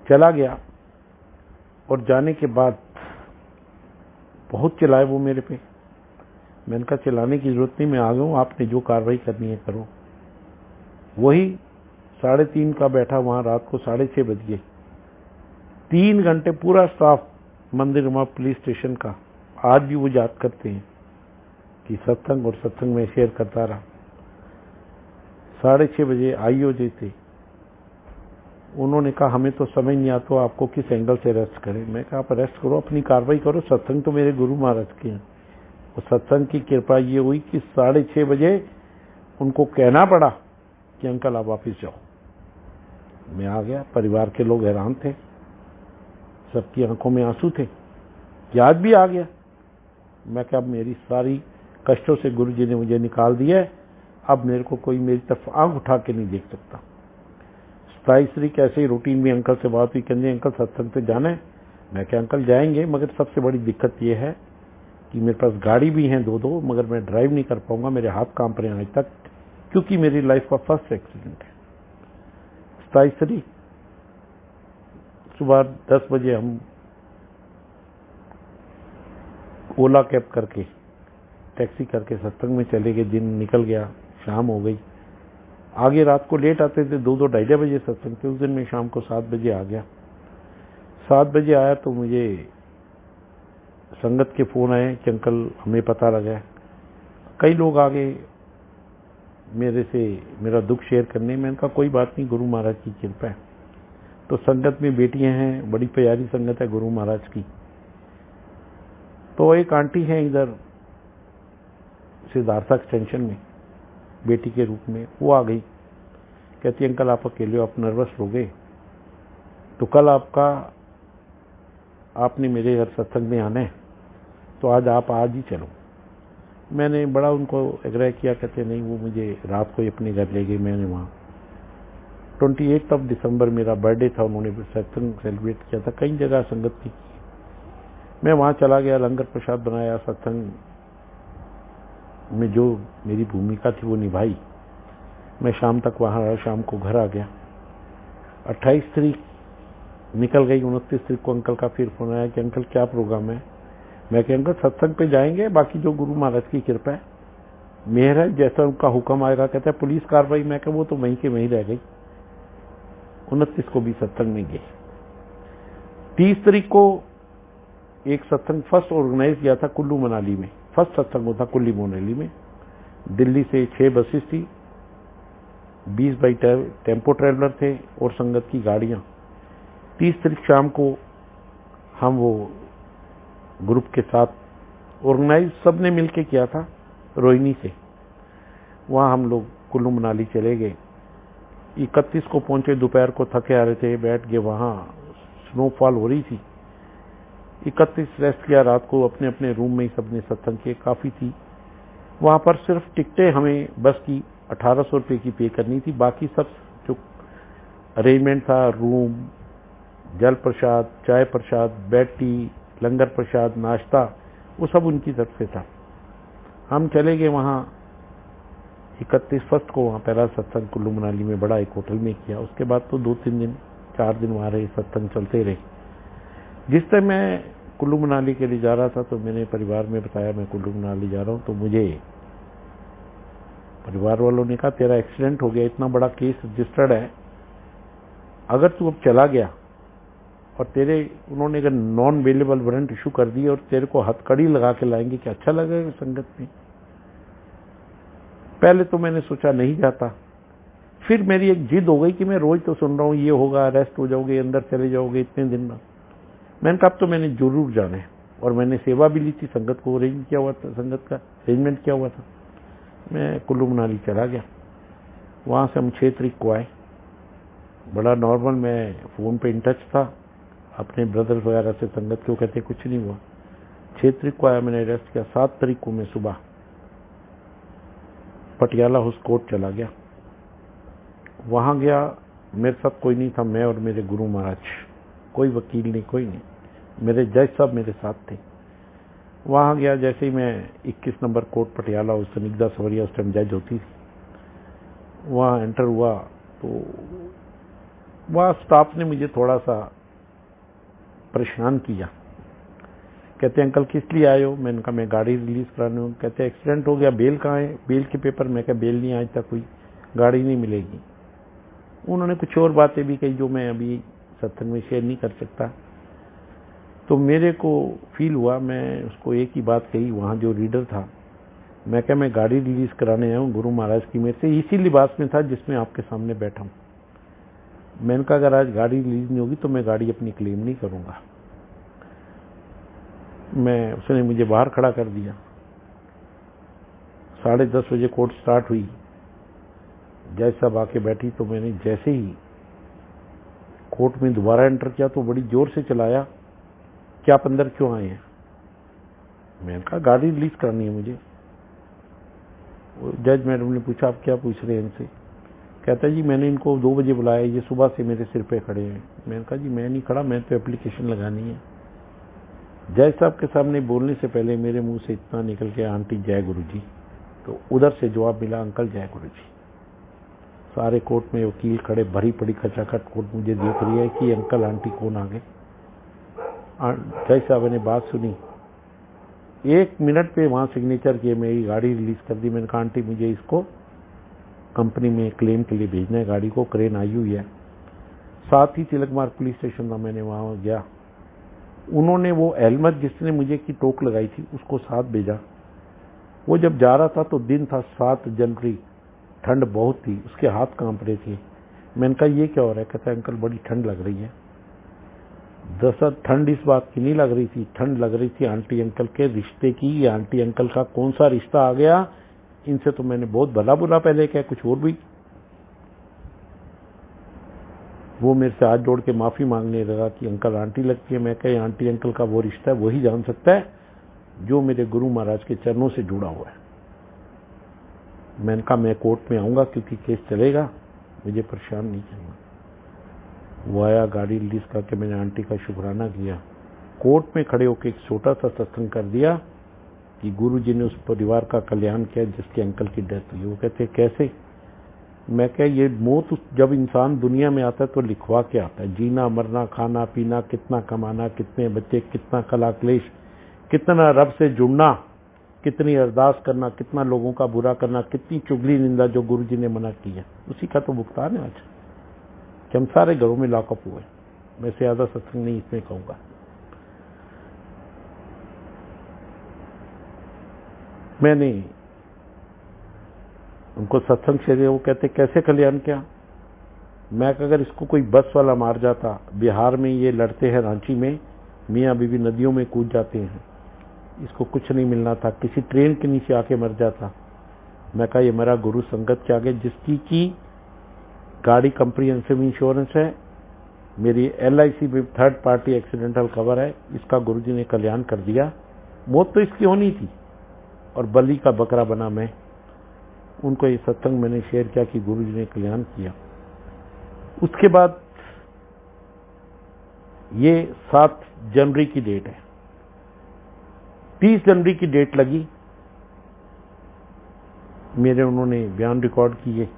Speaker 1: चला गया और जाने के बाद बहुत चिल्लाए वो मेरे पे। मैंने कहा चिल्लाने की जरूरत नहीं, मैं आ गया हूँ, आपने जो कार्रवाई करनी है करो। वही 3:30 का बैठा वहां, रात को 6:30 बज गए। 3 घंटे पूरा स्टाफ मंदिर वहां पुलिस स्टेशन का, आज भी वो याद करते हैं कि सत्संग और सत्संग में शेयर करता रहा। 6:30 बजे IO जी थे, उन्होंने कहा हमें तो समझ नहीं आता आपको किस एंगल से अरेस्ट करें। मैं कहा आप अरेस्ट करो, अपनी कार्रवाई करो, सत्संग तो मेरे गुरु महाराज के हैं। और सत्संग की कृपा ये हुई कि 6:30 बजे उनको कहना पड़ा कि अंकल आप वापिस जाओ। मैं आ गया। परिवार के लोग हैरान थे, सबकी आंखों में आंसू थे। याद भी आ गया। मैं क्या, अब मेरी सारी कष्टों से गुरु जी ने मुझे निकाल दिया है, अब मेरे को कोई मेरी तरफ आंख उठा के नहीं देख सकता। 27 तारीख ऐसे ही रूटीन में अंकल से बात हुई, कहते अंकल सत्संग पे जाना है। मैं क्या, अंकल जाएंगे, मगर सबसे बड़ी दिक्कत यह है कि मेरे पास गाड़ी भी है दो, मगर मैं ड्राइव नहीं कर पाऊंगा, मेरे हाथ कांप रहे हैं आज तक, क्योंकि मेरी लाइफ का फर्स्ट एक्सीडेंट है। 27 तारीख सुबह 10 बजे हम ओला कैब करके, टैक्सी करके सत्संग में चले गए। दिन निकल गया, शाम हो गई। आगे रात को लेट आते थे, 2-2 ढाई बजे सत्संग थे। उस दिन मैं शाम को 7 बजे आ गया। 7 बजे आया तो मुझे संगत के फोन आए कि अंकल हमें पता लगा है। कई लोग आ गए मेरे से मेरा दुख शेयर करने। मैंने कहा कोई बात नहीं, गुरु महाराज की कृपा है। तो संगत में बेटियां हैं, बड़ी प्यारी संगत है गुरु महाराज की। तो एक आंटी है इधर सिद्धार्थ एक्सटेंशन में, बेटी के रूप में, वो आ गई। कहती अंकल आप अकेले हो, आप नर्वस हो गए, तो कल आपने मेरे घर सत्संग में आना है, तो आप आज ही चलो। मैंने बड़ा उनको आग्रह किया। कहते नहीं, वो मुझे रात को ही अपने घर ले गए। मैंने वहाँ 28 दिसंबर मेरा बर्थडे था, उन्होंने सत्संग सेलिब्रेट किया था, कई जगह संगत की। मैं वहाँ चला गया, लंगर प्रसाद बनाया, सत्संग में जो मेरी भूमिका थी वो निभाई। मैं शाम तक वहाँ रहा, शाम को घर आ गया। 28 तारीख निकल गई। 29 तारीख को अंकल का फिर फोन आया कि अंकल क्या प्रोग्राम है। मैं कह अंकल सत्संग पे जाएंगे, बाकी जो गुरु महाराज की कृपा है, मेहर है, जैसा उनका हुक्म आएगा। कहते हैं पुलिस कार्रवाई। मैं कह वो तो वहीं के वहीं रह गई। 29 को भी सत्संग में गए। 30 तारीख को एक सत्संग फर्स्ट ऑर्गेनाइज किया था कुल्लू मनाली में। फर्स्ट सत्संग होता कुल्लू मनाली में। दिल्ली से 6 बसेस थी, 20 बाई टेम्पो ट्रेवलर थे और संगत की गाड़ियां। 30 तारीख शाम को हम वो ग्रुप के साथ ऑर्गेनाइज सबने मिलके किया था रोहिणी से। वहां हम लोग कुल्लू मनाली चले गए। 31 को पहुंचे, दोपहर को थके आ रहे थे, बैठ गए। वहां स्नोफॉल हो रही थी। 31 रेस्ट किया, रात को अपने अपने रूम में ही सबने सत्संग किए। काफी थी वहां पर। सिर्फ टिकटें हमें बस की 1800 रुपए की पे करनी थी। बाकी सब जो अरेंजमेंट था, रूम, जल प्रसाद, चाय प्रसाद, बेड टी, लंगर प्रसाद, नाश्ता, वो सब उनकी तरफ से था। हम चले गए वहां 31 फर्स्ट को। वहां पहला सत्संग कुल्लू मनाली में बड़ा एक होटल में किया। उसके बाद तो 2-3 दिन 4 दिन वहां रहे, सत्संग चलते रहे। जिस टाइम मैं कुल्लू मनाली के लिए जा रहा था तो मैंने परिवार में बताया मैं कुल्लू मनाली जा रहा हूं। तो मुझे परिवार वालों ने कहा तेरा एक्सीडेंट हो गया, इतना बड़ा केस रजिस्टर्ड है, अगर तू अब चला गया और तेरे उन्होंने अगर नॉन अवेलेबल वारंट इशू कर दिए और तेरे को हथकड़ी लगा के लाएंगे, क्या अच्छा लगेगा संगत में। पहले तो मैंने सोचा नहीं जाता, फिर मेरी एक जिद हो गई कि मैं रोज तो सुन रहा हूं ये होगा, अरेस्ट हो जाओगे, अंदर चले जाओगे इतने दिन में। मैंने कहा अब तो मैंने जरूर जाना है। और मैंने सेवा भी ली थी, संगत को अरेंज किया हुआ था, संगत का अरेंजमेंट किया हुआ था। मैं कुल्लू मनाली चला गया। वहां से हम 6 तारीख को आए। बड़ा नॉर्मल, मैं फोन पे इन टच था अपने ब्रदर्स वगैरह से। संगत को कहते कुछ नहीं हुआ। 6 तारीख को आया, मैंने रेस्ट किया। 7 तारीख को मैं सुबह पटियाला हाउस कोर्ट चला गया। वहां गया, मेरे साथ कोई नहीं था, मैं और मेरे गुरु महाराज, कोई वकील नहीं, कोई नहीं। मेरे जज साहब मेरे साथ थे। वहां गया, जैसे ही मैं 21 नंबर कोर्ट पटियाला, उस निगदा सवरिया उस टाइम जज होती थी, वहां एंटर हुआ तो वहां स्टाफ ने मुझे थोड़ा सा परेशान किया। कहते अंकल किस लिए आए हो। मैंने कहा मैं गाड़ी रिलीज कराने हूँ। कहते एक्सीडेंट हो गया, बेल कहाँ है, बेल के पेपर। मैं कहा बेल नहीं, आज तक कोई गाड़ी नहीं मिलेगी। उन्होंने कुछ और बातें भी कही जो मैं अभी सत्संग में शेयर नहीं कर सकता। तो मेरे को फील हुआ, मैं उसको एक ही बात कही, वहां जो रीडर था, मैं क्या मैं गाड़ी रिलीज कराने आया हूँ गुरु महाराज की मेरे से, इसी लिबास में था जिसमें आपके सामने बैठा हूँ। मैंने कहा अगर आज गाड़ी रिलीज नहीं होगी तो मैं गाड़ी अपनी क्लेम नहीं करूंगा। उसने मुझे बाहर खड़ा कर दिया। 10:30 बजे कोर्ट स्टार्ट हुई। जज साहब आके बैठी तो मैंने जैसे ही कोर्ट में दोबारा एंटर किया तो बड़ी जोर से चलाया कि आप अंदर क्यों आए हैं। मैंने कहा गाड़ी रिलीज करनी है मुझे। जज मैडम ने पूछा आप क्या पूछ रहे हैं इनसे। कहता है जी मैंने इनको 2 बजे बुलाया, ये सुबह से मेरे सिर पे खड़े हैं। मैंने कहा जी मैं नहीं खड़ा, मैं तो एप्लीकेशन लगानी है। जज साहब के सामने बोलने से पहले मेरे मुंह से इतना निकल गया आंटी जय गुरु जी। तो उधर से जवाब मिला अंकल जय गुरु जी। सारे कोर्ट में वकील खड़े, भरी पड़ी खचाखट कोर्ट मुझे देख रही है कि अंकल आंटी कौन आ गए। जज साहब ने बात सुनी, 1 मिनट पे वहां सिग्नेचर किए, मेरी गाड़ी रिलीज कर दी। मैंने कहा आंटी मुझे इसको कंपनी में क्लेम के लिए भेजना है, गाड़ी को क्रेन आई हुई है। साथ ही तिलक मार्ग पुलिस स्टेशन था, मैंने वहां गया। उन्होंने वो अहमद जिसने मुझे की टोक लगाई थी उसको साथ भेजा। वो जब जा रहा था तो दिन था 7 जनवरी, ठंड बहुत थी, उसके हाथ कांप रहे थे। मैंने कहा ये क्या हो रहा है। कहता है अंकल बड़ी ठंड लग रही है। दरअसल ठंड इस बात की नहीं लग रही थी, ठंड लग रही थी आंटी अंकल के रिश्ते की। ये आंटी अंकल का कौन सा रिश्ता आ गया, इनसे तो मैंने बहुत भला बुरा पहले क्या कुछ और भी। वो मेरे से हाथ जोड़ के माफी मांगने लगा कि अंकल आंटी लगती है। मैं कहे आंटी अंकल का वो रिश्ता है वही जान सकता है जो मेरे गुरु महाराज के चरणों से जुड़ा हुआ है। मैंने कहा मैं कोर्ट में आऊंगा क्योंकि केस चलेगा, मुझे परेशान नहीं करना। वो आया, गाड़ी रिलीज करके मैंने आंटी का शुक्राना किया। कोर्ट में खड़े होकर एक छोटा सा सत्संग कर दिया कि गुरु जी ने उस परिवार का कल्याण किया जिसके अंकल की डेथ हुई। वो कहते कैसे। मैं कह ये मौत जब इंसान दुनिया में आता है तो लिखवा के आता है, जीना मरना खाना पीना, कितना कमाना, कितने बच्चे, कितना कला क्लेश, कितना रब से जुड़ना, कितनी अरदास करना, कितना लोगों का बुरा करना, कितनी चुगली निंदा जो गुरु जी ने मना की है, उसी का तो भुगतान है आज कि हम सारे घरों में लॉकअप हुए। मैं से ज्यादा सत्संग नहीं इसमें कहूंगा। मैंने उनको सत्संग से वो कहते कैसे कल्याण किया। मैं अगर इसको कोई बस वाला मार जाता, बिहार में ये लड़ते हैं रांची में, मियाँ बीवी नदियों में कूद जाते हैं, इसको कुछ नहीं मिलना था, किसी ट्रेन के नीचे आके मर जाता। मैं कहा ये मेरा गुरु संगत के आगे, जिसकी की गाड़ी कंप्रिहेंसिव इंश्योरेंस है, मेरी LIC में 3rd पार्टी एक्सीडेंटल कवर है, इसका गुरुजी ने कल्याण कर दिया। मौत तो इसकी होनी थी और बलि का बकरा बना मैं। उनको ये सत्संग मैंने शेयर किया कि गुरुजी ने कल्याण किया। उसके बाद ये 7 जनवरी की डेट है, 30 जनवरी की डेट लगी मेरे, उन्होंने बयान रिकॉर्ड किए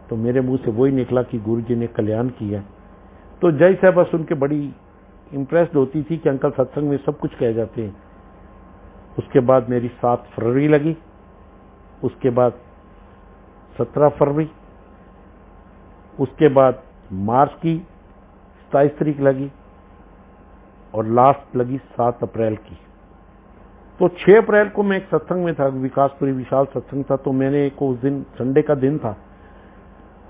Speaker 1: तो मेरे मुंह से वही निकला कि गुरुजी ने कल्याण किया। तो जय साहब सुन के बड़ी इंप्रेस्ड होती थी कि अंकल सत्संग में सब कुछ कह जाते हैं। उसके बाद मेरी 7 फरवरी लगी, उसके बाद 17 फरवरी, उसके बाद मार्च की 27 तारीख लगी और लास्ट लगी 7 अप्रैल की। तो 6 अप्रैल को मैं एक सत्संग में था, विकासपुरी विशाल सत्संग था। तो मैंने को उस दिन संडे का दिन था,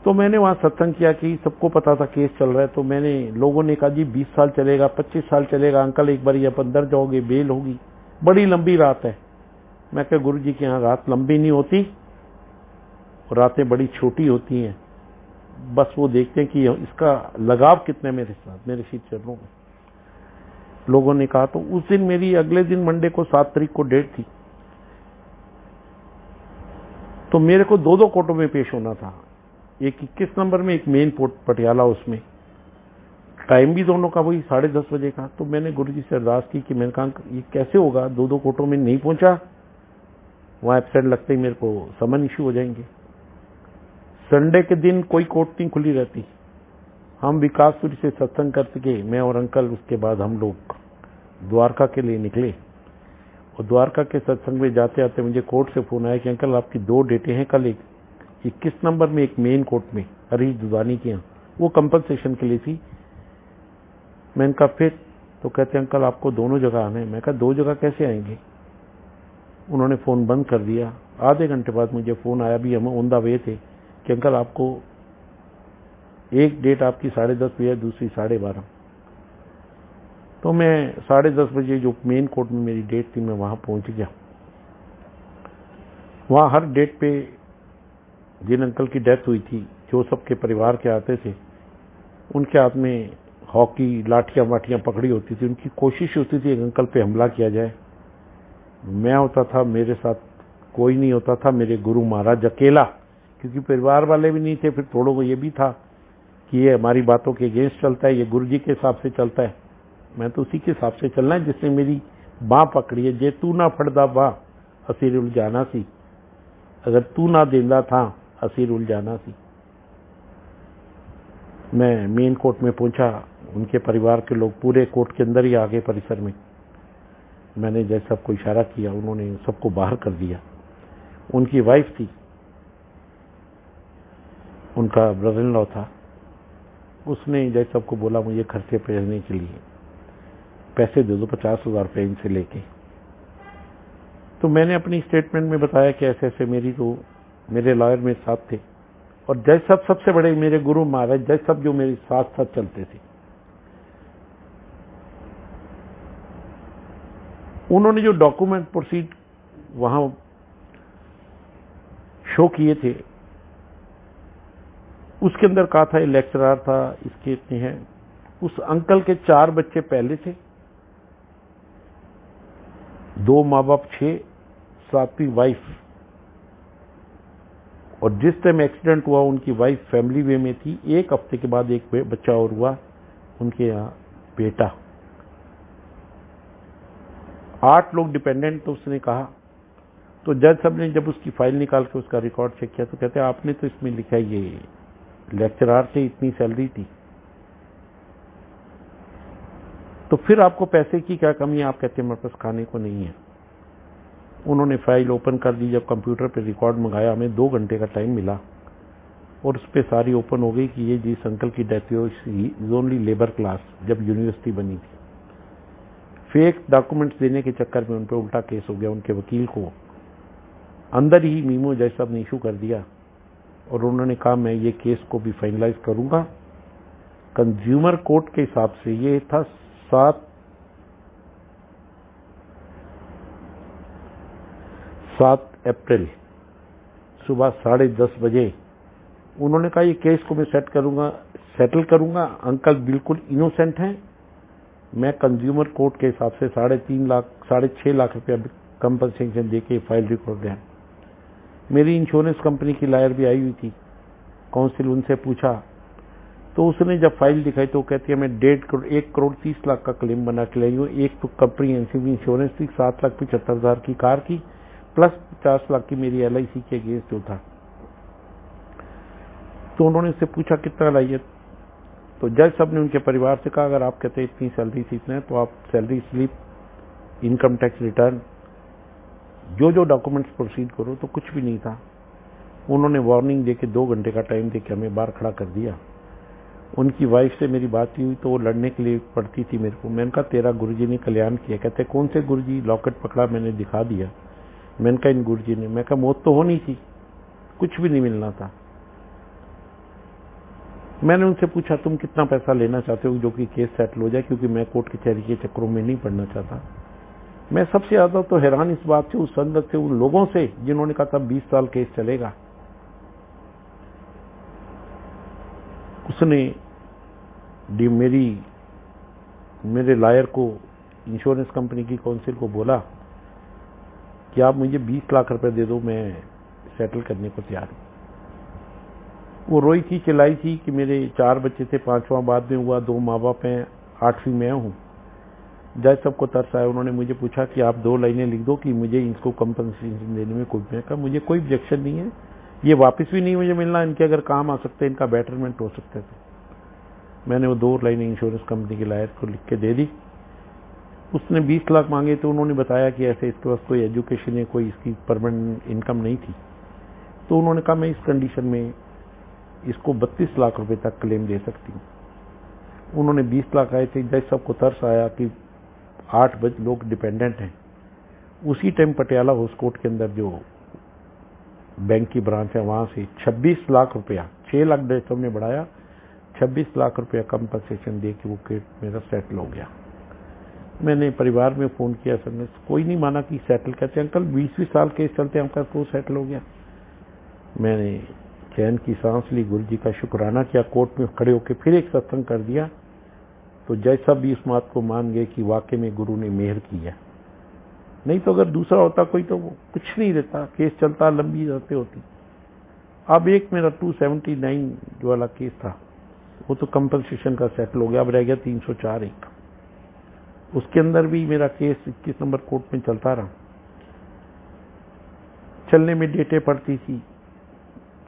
Speaker 1: तो मैंने वहां सत्संग किया कि सबको पता था केस चल रहा है। तो मैंने, लोगों ने कहा जी 20 साल चलेगा, 25 साल चलेगा, अंकल एक बार आप अंदर जाओगे, बेल होगी, बड़ी लंबी रात है। मैं कहा गुरु जी के यहाँ रात लंबी नहीं होती, रातें बड़ी छोटी होती हैं, बस वो देखते हैं कि इसका लगाव कितना है मेरे साथ, मेरे शीत चरणों में। लोगों ने कहा। तो उस दिन मेरी अगले दिन मंडे को 7 तारीख को डेट थी। तो मेरे को 2 कोर्टों में पेश होना था, एक 21 नंबर में, एक मेन पोर्ट पटियाला। उसमें टाइम भी दोनों का वही 10:30 बजे का। तो मैंने गुरुजी से अरदास की कि मैंने कहा ये कैसे होगा, 2 कोर्टों में नहीं पहुंचा, वहां एब्सेंट लगते ही मेरे को समन इश्यू हो जाएंगे। संडे के दिन कोई कोर्ट नहीं खुली रहती। हम विकासपुरी से सत्संग कर सके, मैं और अंकल। उसके बाद हम लोग द्वारका के लिए निकले और द्वारका के सत्संग में जाते आते मुझे कोर्ट से फोन आया कि अंकल आपकी 2 डेटें हैं कल, एक 21 नंबर में, एक मेन कोर्ट में हरीश दुदानी के यहाँ, वो कंपनसेशन के लिए थी। मैंने कहा फिर, तो कहते अंकल आपको दोनों जगह आना है। मैं कहा 2 जगह कैसे आएंगे। उन्होंने फोन बंद कर दिया। आधे घंटे बाद मुझे फोन आया, भी हम ऑन द वे थे, कि अंकल आपको एक डेट आपकी 10:30 बजे, दूसरी 12:30। तो मैं 10:30 बजे जो मेन कोर्ट में मेरी डेट थी, मैं वहां पहुंच गया। वहां हर डेट पे जिन अंकल की डेथ हुई थी, जो सबके परिवार के आते थे, उनके हाथ में हॉकी लाठियां वाठियां पकड़ी होती थी। उनकी कोशिश होती थी एक अंकल पे हमला किया जाए। मैं होता था, मेरे साथ कोई नहीं होता था, मेरे गुरु महाराज अकेला, क्योंकि परिवार वाले भी नहीं थे। फिर थोड़ों को ये भी था कि ये हमारी बातों के अगेंस्ट चलता है, ये गुरु जी के हिसाब से चलता है। मैं तो उसी के हिसाब से चलना है जिसने मेरी बाह पकड़ी है। जे तू ना फड़दा बाह असीर उलझाना सी, अगर तू ना देंदा था असीर उलझाना सी। मैं मेन कोर्ट में पहुंचा, उनके परिवार के लोग पूरे कोर्ट के अंदर ही आ गए परिसर में। मैंने जज साहब को इशारा किया, उन्होंने सबको बाहर कर दिया। उनकी वाइफ थी, उनका ब्रदर इन लॉ था, उसने जज साहब को बोला मुझे खर्चे भेजने के लिए पैसे दे दो, 50,000 रुपये इनसे लेके। तो मैंने अपनी स्टेटमेंट में बताया कि ऐसे ऐसे मेरे लॉयर मेरे साथ थे, और जज साहब सबसे बड़े मेरे गुरु महाराज जज साहब जो मेरे साथ साथ चलते थे। उन्होंने जो डॉक्यूमेंट प्रोसीड वहां शो किए थे, उसके अंदर कहा था ये लेक्चरर था, इसके इतने हैं। उस अंकल के 4 बच्चे पहले थे, 2 माँ बाप, 6, 7वीं वाइफ। और जिस टाइम एक्सीडेंट हुआ उनकी वाइफ फैमिली वे में थी। 1 हफ्ते के बाद एक बच्चा और हुआ, उनके यहाँ बेटा। 8 लोग डिपेंडेंट, तो उसने कहा। तो जज साहब ने जब उसकी फाइल निकाल के उसका रिकॉर्ड चेक किया तो कहते आपने तो इसमें लिखा है ये लेक्चरर से इतनी सैलरी थी, तो फिर आपको पैसे की क्या कमी है? आप कहते हैं मेरे पास खाने को नहीं है। उन्होंने फाइल ओपन कर दी। जब कंप्यूटर पे रिकॉर्ड मंगाया, हमें 2 घंटे का टाइम मिला, और उस पर सारी ओपन हो गई कि ये जिस अंकल की डेथ हुई इज ओनली लेबर क्लास, जब यूनिवर्सिटी बनी थी। फेक डॉक्यूमेंट्स देने के चक्कर में उन पर उल्टा केस हो गया। उनके वकील को अंदर ही मीमो जज साहब ने इशू कर दिया, और उन्होंने कहा मैं ये केस को भी फाइनलाइज करूंगा। कंज्यूमर कोर्ट के हिसाब से ये था 7 अप्रैल सुबह 10:30 बजे। उन्होंने कहा ये केस को मैं सेटल करूंगा। अंकल बिल्कुल इनोसेंट हैं। मैं कंज्यूमर कोर्ट के हिसाब से 3.5 लाख 6.5 लाख रुपया कंपनसेशन देके फाइल रिकॉर्ड है। मेरी इंश्योरेंस कंपनी की लॉयर भी आई हुई थी, काउंसिल, उनसे पूछा तो उसने जब फाइल दिखाई तो कहती है मैं 1 करोड़ 30 लाख का क्लेम बना के लाई हूँ। एक तो कम्प्रीहेंसिव इंश्योरेंस थी 7,75,000 की कार की, प्लस 50 लाख की मेरी LIC के अगेंस्ट जो था। तो उन्होंने उससे पूछा कितना लाई है, तो जज साहब ने उनके परिवार से कहा अगर आप कहते हैं इतनी सैलरी थी इतना, तो आप salary slip, income tax return, जो डॉक्यूमेंट्स प्रोसीड करो। तो कुछ भी नहीं था। उन्होंने वार्निंग देके 2 घंटे का टाइम देके हमें बाहर खड़ा कर दिया। उनकी वाइफ से मेरी बात हुई तो वो लड़ने के लिए पड़ती थी मेरे को। मैंने कहा तेरा गुरुजी ने कल्याण किया। कहते कौन से गुरुजी? लॉकेट पकड़ा, मैंने दिखा दिया। मैंने कहा इन गुरुजी ने। मैं कहा मौत तो होनी थी, कुछ भी नहीं मिलना था। मैंने उनसे पूछा तुम कितना पैसा लेना चाहते हो जो कि केस सेटल हो जाए, क्योंकि मैं कोर्ट कचहरी के चक्करों में नहीं पड़ना चाहता। मैं सबसे ज्यादा तो हैरान इस बात से, उस संगत से, उन लोगों से जिन्होंने कहा था 20 साल केस चलेगा। उसने मेरे लॉयर को, इंश्योरेंस कंपनी की काउंसिल को बोला कि आप मुझे 20 लाख रुपए दे दो, मैं सेटल करने को तैयार हूं। वो रोई थी, चिल्लाई थी कि मेरे 4 बच्चे थे, 5वां बाद में हुआ, 2 माँ बाप हैं, 8वीं मैं हूं। जज सबको तरस आया। उन्होंने मुझे पूछा कि आप 2 लाइनें लिख दो कि मुझे इनको कंपनसेशन देने में कोई। मैं कहा मुझे कोई ऑब्जेक्शन नहीं है, ये वापस भी नहीं मुझे मिलना, इनके अगर काम आ सकते हैं, इनका बेटरमेंट हो सकता है। तो मैंने वो 2 लाइनें इंश्योरेंस कंपनी के लॉयर को लिख के दे दी। उसने 20 लाख मांगे तो उन्होंने बताया कि ऐसे इसके पास कोई एजुकेशन है, कोई इसकी परमानेंट इनकम नहीं थी। तो उन्होंने कहा मैं इस कंडीशन में इसको 32 लाख रुपए तक क्लेम दे सकती हूँ। उन्होंने 20 लाख आए थे। जज सबको तरस आया कि 8 लोग डिपेंडेंट हैं। उसी टाइम पटियाला हाउस कोर्ट के अंदर जो बैंक की ब्रांच है वहां से 26 लाख रुपया, 6 लाख जज साहब ने बढ़ाया, 26 लाख रुपया कंपनसेशन दे के वो केस मेरा सेटल हो गया। मैंने परिवार में फोन किया, सबने कोई नहीं माना कि सेटल। कहते अंकल 20 साल केस चलते हैं, आपका तो सेटल हो गया। मैंने चैन की सांस ली, गुरु जी का शुक्राना किया, कोर्ट में खड़े होकर फिर एक सत्संग कर दिया। तो जैसा भी इस बात को मान गए कि वाकई में गुरु ने मेहर की है। नहीं तो अगर दूसरा होता कोई तो वो कुछ नहीं रहता, केस चलता, लंबी जाते होती। अब एक मेरा 279 जो वाला केस था वो तो कंपनसेशन का सेटल हो गया, अब रह गया 304 एक। उसके अंदर भी मेरा केस 21 नंबर कोर्ट में चलता रहा। चलने में डेटें पड़ती थी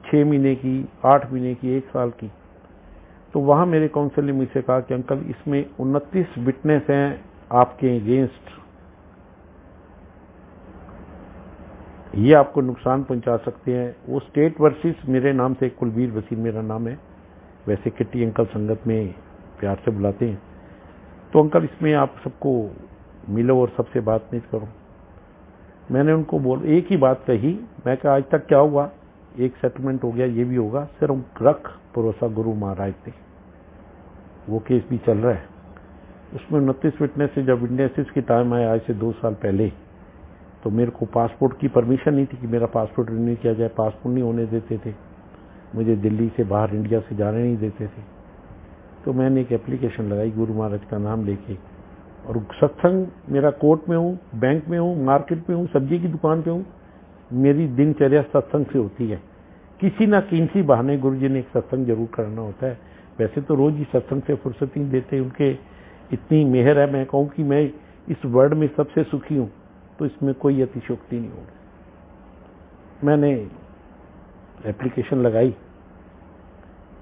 Speaker 1: 6 महीने की, 8 महीने की, 1 साल की। तो वहां मेरे काउंसिल ने मुझसे कहा कि अंकल इसमें 29 विटनेस हैं आपके अगेंस्ट, ये आपको नुकसान पहुंचा सकते हैं। वो स्टेट वर्सेस मेरे नाम से, कुलबीर वसीम मेरा नाम है, वैसे किट्टी अंकल संगत में प्यार से बुलाते हैं। तो अंकल इसमें आप सबको मिलो और सबसे बातचीत करो। मैंने उनको एक ही बात कही, मैं कहा आज तक क्या हुआ, एक सेटलमेंट हो गया, ये भी होगा, सिर्फ रख भरोसा गुरु महाराज पे, वो केस भी चल रहा है। उसमें 29 विटनेस से जब विटनेसेस की टाइम आया आज से 2 साल पहले, तो मेरे को पासपोर्ट की परमिशन नहीं थी कि मेरा पासपोर्ट रिन्यू किया जाए। पासपोर्ट नहीं होने देते थे मुझे, दिल्ली से बाहर इंडिया से जाने नहीं देते थे। तो मैंने एक एप्लीकेशन लगाई गुरु महाराज का नाम लेके, और सत्संग मेरा कोर्ट में हूँ, बैंक में हूँ, मार्केट में हूँ, सब्जी की दुकान पे हूँ, मेरी दिनचर्या सत्संग से होती है। किसी ना किसी बहाने गुरु जी ने एक सत्संग जरूर करना होता है। वैसे तो रोज ही सत्संग से फुर्सत ही देते, उनके इतनी मेहर है। मैं कहूँ कि मैं इस वर्ल्ड में सबसे सुखी हूँ तो इसमें कोई अतिशयोक्ति नहीं होगी। मैंने एप्लीकेशन लगाई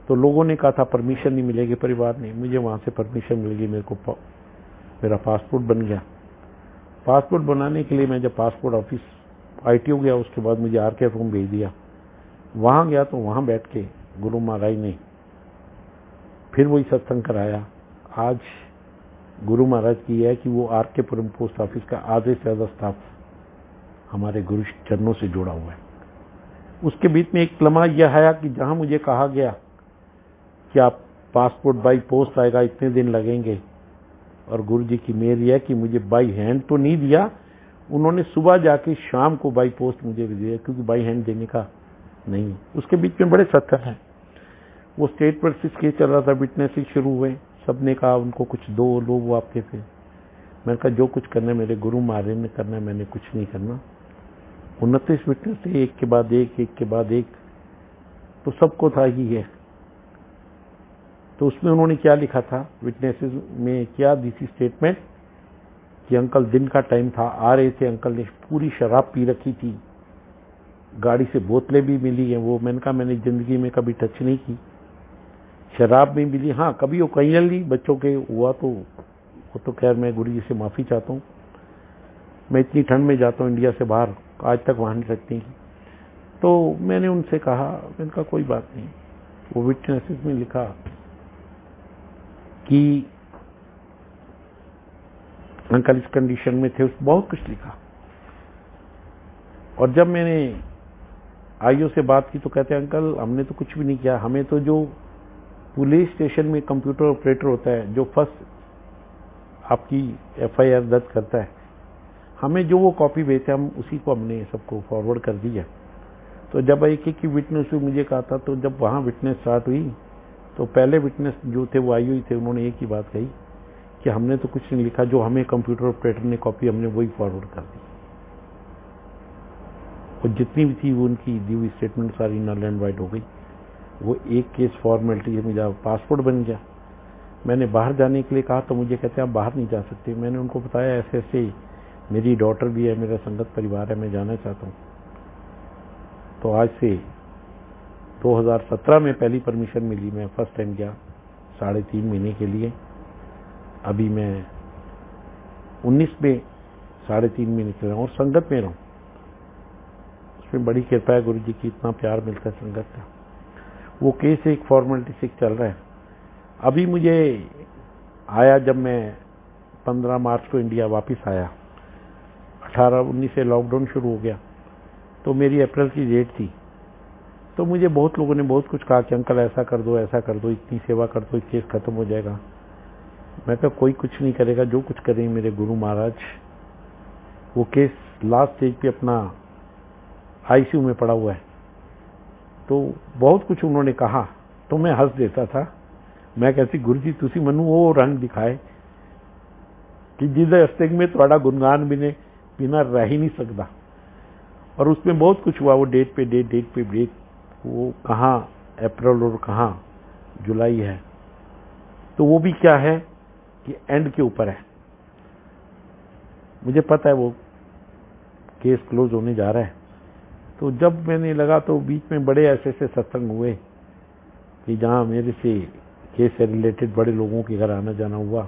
Speaker 1: तो लोगों ने कहा था परमिशन नहीं मिलेगी, परिवार ने, मुझे वहां से परमिशन मिल गई। मेरा पासपोर्ट बन गया। पासपोर्ट बनाने के लिए मैं जब पासपोर्ट ऑफिस ITO गया, उसके बाद मुझे RK फॉर्म भेज दिया। वहां गया तो वहां बैठ के गुरु महाराज ने फिर वही सत्संग कराया। आज गुरु महाराज की है कि वो RK पुरम पोस्ट ऑफिस का आधे से ज्यादा स्टाफ हमारे गुरु चरणों से जुड़ा हुआ है। उसके बीच में एक लम्हा यह आया कि जहां मुझे कहा गया कि आप पासपोर्ट बाई पोस्ट आएगा, इतने दिन लगेंगे, और गुरु जी की मेहर है कि मुझे बाई हैंड तो नहीं दिया, उन्होंने सुबह जाके शाम को बाई पोस्ट मुझे दिया, क्योंकि बाई हैंड देने का नहीं। उसके बीच में बड़े सत्संग हैं। वो स्टेट वर्सेस केस चल रहा था, विटनेस शुरू हुए, सबने कहा उनको कुछ 2 लोग आपके थे। मैंने कहा जो कुछ करना है मेरे गुरु महाराज ने करना है, मैंने कुछ नहीं करना। 29 विटनेस थे, एक के बाद एक, एक के बाद एक, तो सबको था ही है। तो उसमें उन्होंने क्या लिखा था विटनेसेस में, क्या दी थी स्टेटमेंट कि अंकल दिन का टाइम था, आ रहे थे, अंकल ने पूरी शराब पी रखी थी, गाड़ी से बोतलें भी मिली हैं। वो मैंने कहा मैंने जिंदगी में कभी टच नहीं की, शराब भी मिली, हाँ कभी ओकेजनली बच्चों के हुआ तो वो तो खैर मैं गुरु जी से माफी चाहता हूँ। मैं इतनी ठंड में जाता हूँ इंडिया से बाहर, आज तक वहां नहीं रखती। तो मैंने उनसे कहा, मैंने कहा कोई बात नहीं। वो विटनेसेस में लिखा कि अंकल इस कंडीशन में थे, बहुत कुछ लिखा। और जब मैंने IO से बात की तो कहते हैं अंकल हमने तो कुछ भी नहीं किया, हमें तो जो पुलिस स्टेशन में कंप्यूटर ऑपरेटर होता है जो फर्स्ट आपकी FIR दर्ज करता है, हमें जो वो कॉपी भेजते हम उसी को हमने सबको फॉरवर्ड कर दिया। तो जब एक की विटनेस हुई, मुझे कहा था, तो जब वहां विटनेस स्टार्ट हुई तो पहले विटनेस जो थे वो IO ही थे, उन्होंने एक ही बात कही कि हमने तो कुछ नहीं लिखा, जो हमें कंप्यूटर ऑपरेटर ने कॉपी हमने वही फॉरवर्ड कर दी। और जितनी भी थी वो उनकी दी हुई स्टेटमेंट सारी नल एंड वाइड हो गई। वो एक केस फॉर्मेलिटी है, मुझे पासपोर्ट बन गया। मैंने बाहर जाने के लिए कहा तो मुझे कहते हैं आप बाहर नहीं जा सकते। मैंने उनको बताया ऐसे ऐसे मेरी डॉटर भी है, मेरा संगत परिवार है, मैं जाना चाहता हूँ। तो आज से 2017 में पहली परमिशन मिली, मैं फर्स्ट टाइम गया 3.5 महीने के लिए। अभी मैं 19 में 3.5 महीने के लिए और संगत में रहूं, उसमें बड़ी कृपा है गुरु जी की, इतना प्यार मिलता है संगत का। वो केस एक फॉर्मेलिटी से चल रहा है। अभी मुझे आया जब मैं 15 मार्च को इंडिया वापस आया, 18-19 से लॉकडाउन शुरू हो गया, तो मेरी अप्रैल की डेट थी। तो मुझे बहुत लोगों ने बहुत कुछ कहा कि अंकल ऐसा कर दो, ऐसा कर दो, इतनी सेवा कर दो, केस खत्म हो जाएगा। मैं कहा कोई कुछ नहीं करेगा, जो कुछ करेंगे मेरे गुरु महाराज। वो केस लास्ट स्टेज पे अपना ICU में पड़ा हुआ है। तो बहुत कुछ उन्होंने कहा तो मैं हंस देता था। मैं कहती गुरु जी तुसी मनु वो रंग दिखाए कि जिदे हस्ते में थोड़ा गुणगान बिना रह ही नहीं सकता। और उसमें बहुत कुछ हुआ, वो डेट पे डेट, वो कहाँ अप्रैल और कहाँ जुलाई है, तो वो भी क्या है कि एंड के ऊपर है। मुझे पता है वो केस क्लोज होने जा रहा है। तो जब मैंने लगा तो बीच में बड़े ऐसे सत्संग हुए कि जहाँ मेरे से केस से रिलेटेड बड़े लोगों के घर आना जाना हुआ,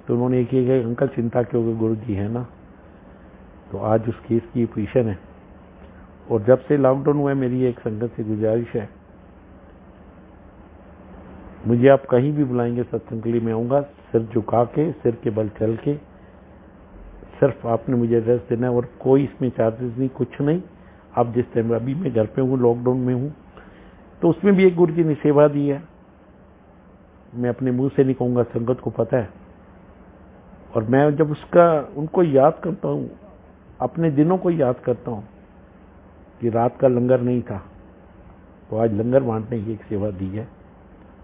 Speaker 1: तो उन्होंने एक ही अंकल चिंता क्यों होगी, गुरु जी है ना। तो आज उस केस की पोजीशन है। और जब से लॉकडाउन हुआ है, मेरी एक संगत से गुजारिश है, मुझे आप कहीं भी बुलाएंगे सत्संग के लिए मैं आऊँगा, सिर झुका के, सिर के बल चल के। सिर्फ आपने मुझे एड्रेस देना है और कोई इसमें चार्जेस नहीं, कुछ नहीं। आप जिस टाइम अभी मैं घर पे हूँ, लॉकडाउन में हूँ, तो उसमें भी एक गुरु जी ने सेवा दी है। मैं अपने मुंह से नहीं कहूँगा, संगत को पता है। और मैं जब उनको याद करता हूँ, अपने दिनों को याद करता हूँ कि रात का लंगर नहीं था, तो आज लंगर बांटने की एक सेवा दी है,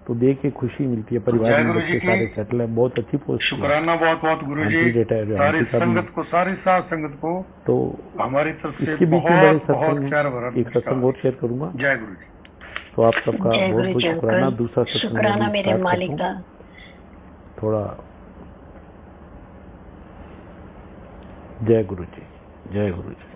Speaker 1: तो देख के खुशी मिलती है। परिवार में बच्चे सारे सेटल है, बहुत अच्छी पोस्ट।
Speaker 2: शुक्राना बहुत बहुत गुरु जी, सारी संगत को, सारी साथ संगत को
Speaker 1: तो
Speaker 2: हमारी तरफ से
Speaker 1: इसके बीच में बड़े
Speaker 2: बहुत
Speaker 1: सत्संग
Speaker 2: प्यार
Speaker 1: है।
Speaker 2: भरा
Speaker 1: एक सत्संग और शेयर करूंगा।
Speaker 2: जय गुरु जी।
Speaker 1: तो आप सबका बहुत बहुत शुक्राना। दूसरा सत्संग
Speaker 3: शुक्राना मेरे मालिक दा।
Speaker 1: थोड़ा जय गुरु जी, जय गुरु जी।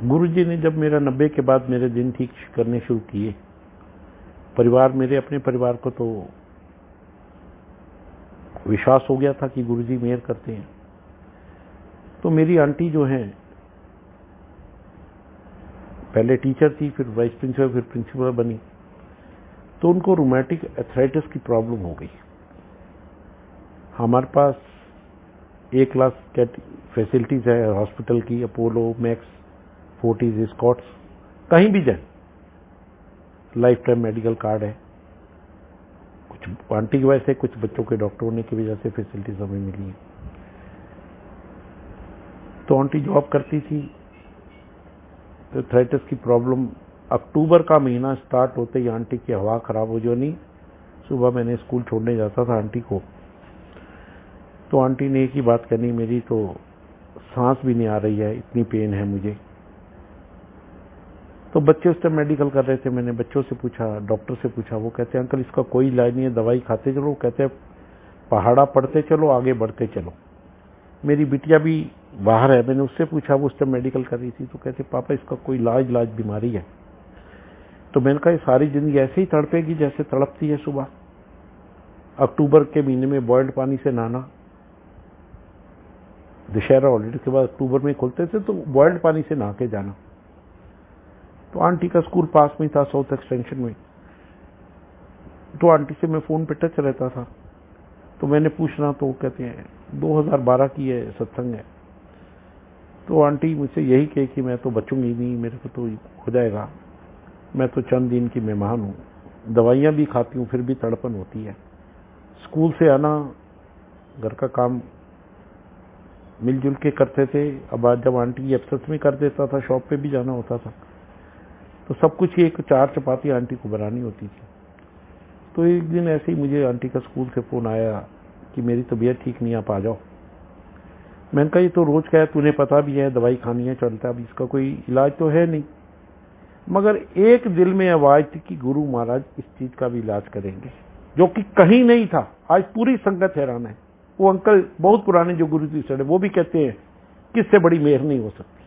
Speaker 1: गुरु जी ने जब मेरा 90 के बाद मेरे दिन ठीक करने शुरू किए, परिवार, मेरे अपने परिवार को तो विश्वास हो गया था कि गुरु जी मेहर करते हैं। तो मेरी आंटी जो हैं, पहले टीचर थी, फिर वाइस प्रिंसिपल, फिर प्रिंसिपल बनी, तो उनको रूमेटिक आर्थराइटिस की प्रॉब्लम हो गई। हमारे पास 1 लाख फैसिलिटीज है हॉस्पिटल की, अपोलो, मैक्स, फोर्टिस, स्कॉट्स, कहीं भी जाए, लाइफ टाइम मेडिकल कार्ड है। कुछ आंटी की वजह से, कुछ बच्चों के डॉक्टर होने की वजह से फैसिलिटीज हमें मिली है। तो आंटी जॉब करती थी, तो आर्थराइटिस की प्रॉब्लम, अक्टूबर का महीना स्टार्ट होते ही आंटी की हवा खराब हो जानी। सुबह मैंने स्कूल छोड़ने जाता था आंटी को, तो आंटी ने एक ही बात करनी, मेरी तो सांस भी नहीं आ रही है, इतनी पेन है मुझे। तो बच्चे उस टाइम मेडिकल कर रहे थे, मैंने बच्चों से पूछा, डॉक्टर से पूछा, वो कहते हैं अंकल इसका कोई इलाज नहीं है, दवाई खाते चलो, कहते हैं पहाड़ा पढ़ते चलो, आगे बढ़ते चलो। मेरी बिटिया भी बाहर है, मैंने उससे पूछा, वो उस टाइम मेडिकल कर रही थी, तो कहते पापा इसका कोई इलाज बीमारी है। तो मैंने कहा सारी जिंदगी ऐसे ही तड़पेगी जैसे तड़पती है सुबह। अक्टूबर के महीने में बॉइल्ड पानी से नहाना, दशहरा हॉलीडे के बाद अक्टूबर में खुलते थे, तो बॉइल्ड पानी से नहा के जाना। तो आंटी का स्कूल पास में था, साउथ एक्सटेंशन में, तो आंटी से मैं फोन पे टच रहता था। तो मैंने पूछना, तो वो कहते हैं 2012 की है सत्संग है। तो आंटी मुझसे यही कहे कि मैं तो बचूंगी नहीं, मेरे को तो हो जाएगा, मैं तो चंद दिन की मेहमान हूँ, दवाइयाँ भी खाती हूँ, फिर भी तड़पन होती है। स्कूल से आना, घर का काम मिलजुल के करते थे। अब आज जब आंटी की एब्सेंस में कर देता था, शॉप पे भी जाना होता था, तो सब कुछ ही एक 4 चपाती आंटी को बनानी होती थी। तो एक दिन ऐसे ही मुझे आंटी का स्कूल से फोन आया कि मेरी तबीयत ठीक नहीं, आप आ जाओ। मैंने कहा ये तो रोज का है, तूने पता भी है, दवाई खानी है, चलता है, अब इसका कोई इलाज तो है नहीं। मगर एक दिल में आवाज थी कि गुरु महाराज इस चीज का भी इलाज करेंगे, जो कि कहीं नहीं था। आज पूरी संगत हैरान है। वो अंकल बहुत पुराने जो गुरु जी सड़े, वो भी कहते हैं कि इससे बड़ी मेहर नहीं हो सकती।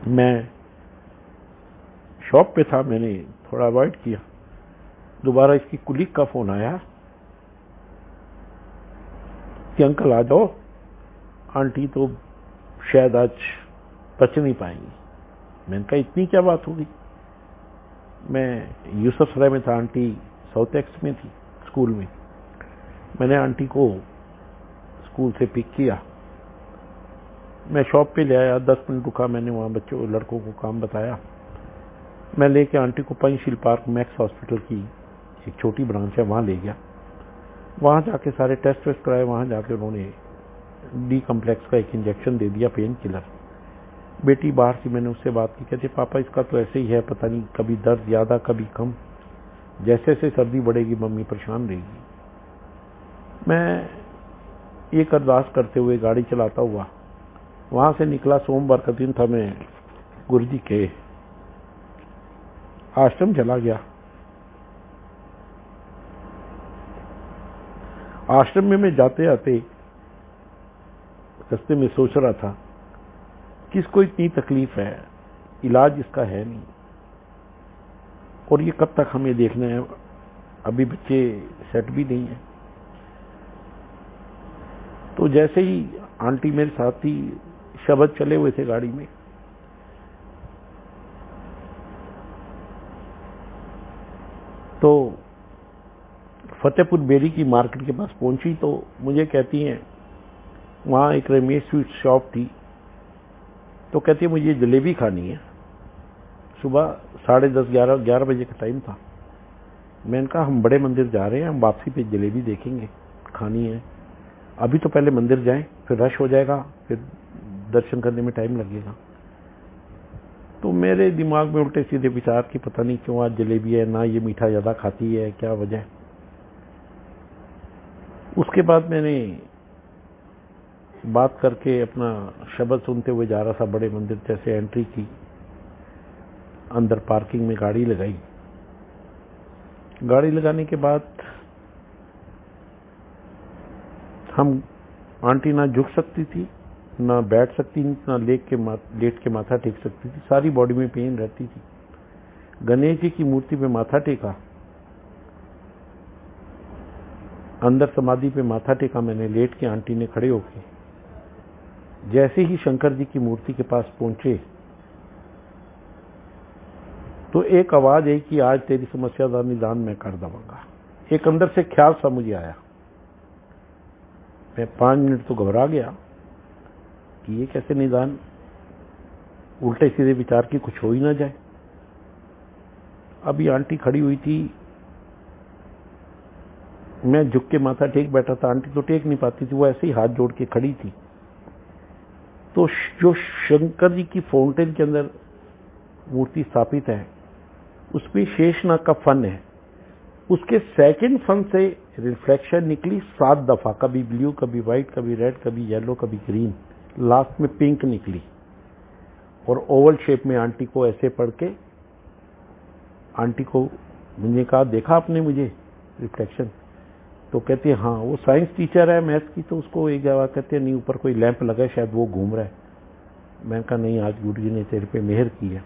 Speaker 1: मैं शॉप पे था, मैंने थोड़ा अवॉइड किया। दोबारा इसकी कुलीग का फोन आया कि अंकल आ जाओ, आंटी तो शायद आज बच नहीं पाएंगी। मैंने कहा इतनी क्या बात होगी। मैं यूसुफसराय में था, आंटी साउथ एक्स में थी स्कूल में। मैंने आंटी को स्कूल से पिक किया, मैं शॉप पे ले आया, 10 मिनट रुका, मैंने वहां बच्चों लड़कों को काम बताया। मैं लेके आंटी को पंचशील पार्क मैक्स हॉस्पिटल की एक छोटी ब्रांच है, वहाँ ले गया। वहाँ जाके सारे टेस्ट वेस्ट कराए। वहाँ जाके उन्होंने डी कम्प्लेक्स का एक इंजेक्शन दे दिया, पेन किलर। बेटी बाहर से, मैंने उससे बात की, कहते पापा इसका तो ऐसे ही है, पता नहीं कभी दर्द ज़्यादा कभी कम, जैसे जैसे सर्दी बढ़ेगी मम्मी परेशान रहेगी। मैं एक अरदास करते हुए गाड़ी चलाता हुआ वहाँ से निकला। सोमवार का दिन था। मैं गुरुजी के आश्रम चला गया। आश्रम में मैं जाते आते रास्ते में सोच रहा था कि इसको इतनी तकलीफ है, इलाज इसका है नहीं, और ये कब तक हमें देखना है, अभी बच्चे सेट भी नहीं है। तो जैसे ही आंटी मेरे साथ ही शब्द चले हुए थे गाड़ी में, तो फतेहपुर बेरी की मार्केट के पास पहुंची तो मुझे कहती हैं, वहाँ एक रमेश स्वीट शॉप थी, तो कहती है मुझे जलेबी खानी है। सुबह 10:30 11 बजे का टाइम था। मैंने कहा हम बड़े मंदिर जा रहे हैं, हम वापसी पे जलेबी देखेंगे, खानी है, अभी तो पहले मंदिर जाएं, फिर रश हो जाएगा, फिर दर्शन करने में टाइम लगेगा। तो मेरे दिमाग में उल्टे सीधे विचार कि पता नहीं क्यों आज जलेबी है, ना ये मीठा ज़्यादा खाती है, क्या वजह। उसके बाद मैंने बात करके अपना शब्द सुनते हुए जा रहा था बड़े मंदिर। जैसे एंट्री की, अंदर पार्किंग में गाड़ी लगाई। गाड़ी लगाने के बाद हम, आंटी ना झुक सकती थी, ना बैठ सकती थी, ना लेट के माथा टेक सकती थी, सारी बॉडी में पेन रहती थी। गणेश जी की मूर्ति पे माथा टेका, अंदर समाधि पे माथा टेका मैंने लेट के। आंटी ने खड़े होके, जैसे ही शंकर जी की मूर्ति के पास पहुंचे तो एक आवाज आई कि आज तेरी समस्या का निदान मैं कर दूंगा। एक अंदर से ख्याल सा मुझे आया। मैं 5 मिनट तो घबरा गया कि ये कैसे निदान, उल्टे सीधे विचार की कुछ हो ही ना जाए। अभी आंटी खड़ी हुई थी, मैं झुक के माथा टेक बैठा था, आंटी तो टेक नहीं पाती थी, वो ऐसे ही हाथ जोड़ के खड़ी थी। तो जो शंकर जी की फाउंटेन के अंदर मूर्ति स्थापित है, उसमें शेषनाग का फन है, उसके सेकंड फन से रिफ्लेक्शन निकली 7 दफा, कभी ब्लू, कभी व्हाइट, कभी रेड, कभी येलो, कभी ग्रीन, लास्ट में पिंक निकली। और ओवल शेप में आंटी को ऐसे पढ़ के, आंटी को मैंने कहा देखा आपने मुझे रिफ्लेक्शन? तो कहती है हाँ। वो साइंस टीचर है मैथ्स की, तो उसको एक जगह कहते हैं नहीं ऊपर कोई लैंप लगा है, शायद वो घूम रहा है। मैंने कहा नहीं, आज गुरु जी ने तेरे पे मेहर की है।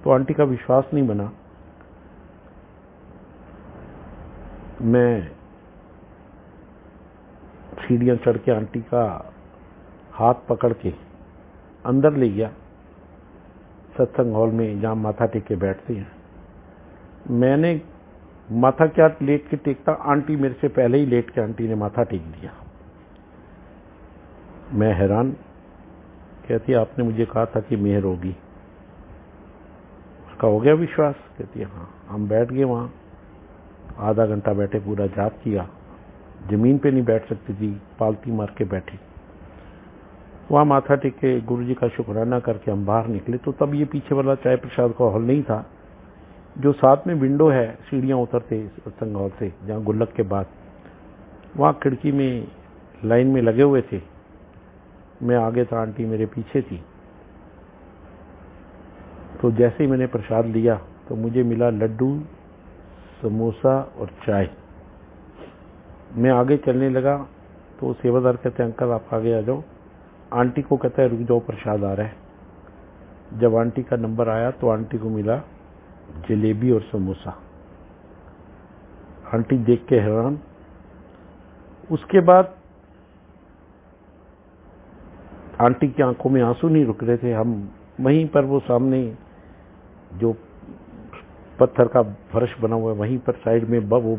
Speaker 1: तो आंटी का विश्वास नहीं बना। मैं सीढ़ियां चढ़ के आंटी का हाथ पकड़ के अंदर ले गया सत्संग हॉल में, जहां माथा टेक के बैठते हैं। मैंने माथा क्या लेट के टेकता, आंटी मेरे से पहले ही लेट के आंटी ने माथा टेक दिया। मैं हैरान। कहती आपने मुझे कहा था कि मेहर होगी, उसका हो गया विश्वास? कहती है हाँ। हम बैठ गए वहां, आधा घंटा बैठे, पूरा जाप किया। जमीन पे नहीं बैठ सकती थी, पालती मार के बैठी। वहां माथा टेक के गुरु जी का शुक्राना करके हम बाहर निकले। तो तब ये पीछे वाला चाय प्रसाद का हॉल नहीं था, जो साथ में विंडो है, सीढ़ियां उतरते सत्संग हॉल से, जहां गुल्लक के बाद, वहां खिड़की में लाइन में लगे हुए थे। मैं आगे था, आंटी मेरे पीछे थी। तो जैसे ही मैंने प्रसाद लिया तो मुझे मिला लड्डू, समोसा और चाय। मैं आगे चलने लगा तो सेवादार कहते हैं अंकल आप आगे आ जाओ। आंटी को कहता है रुक जाओ, प्रसाद आ रहा है। जब आंटी का नंबर आया तो आंटी को मिला जलेबी और समोसा। आंटी देख के हैरान। उसके बाद आंटी की आंखों में आंसू नहीं रुक रहे थे। हम वहीं पर, वो सामने जो पत्थर का फर्श बना हुआ है, वहीं पर साइड में वो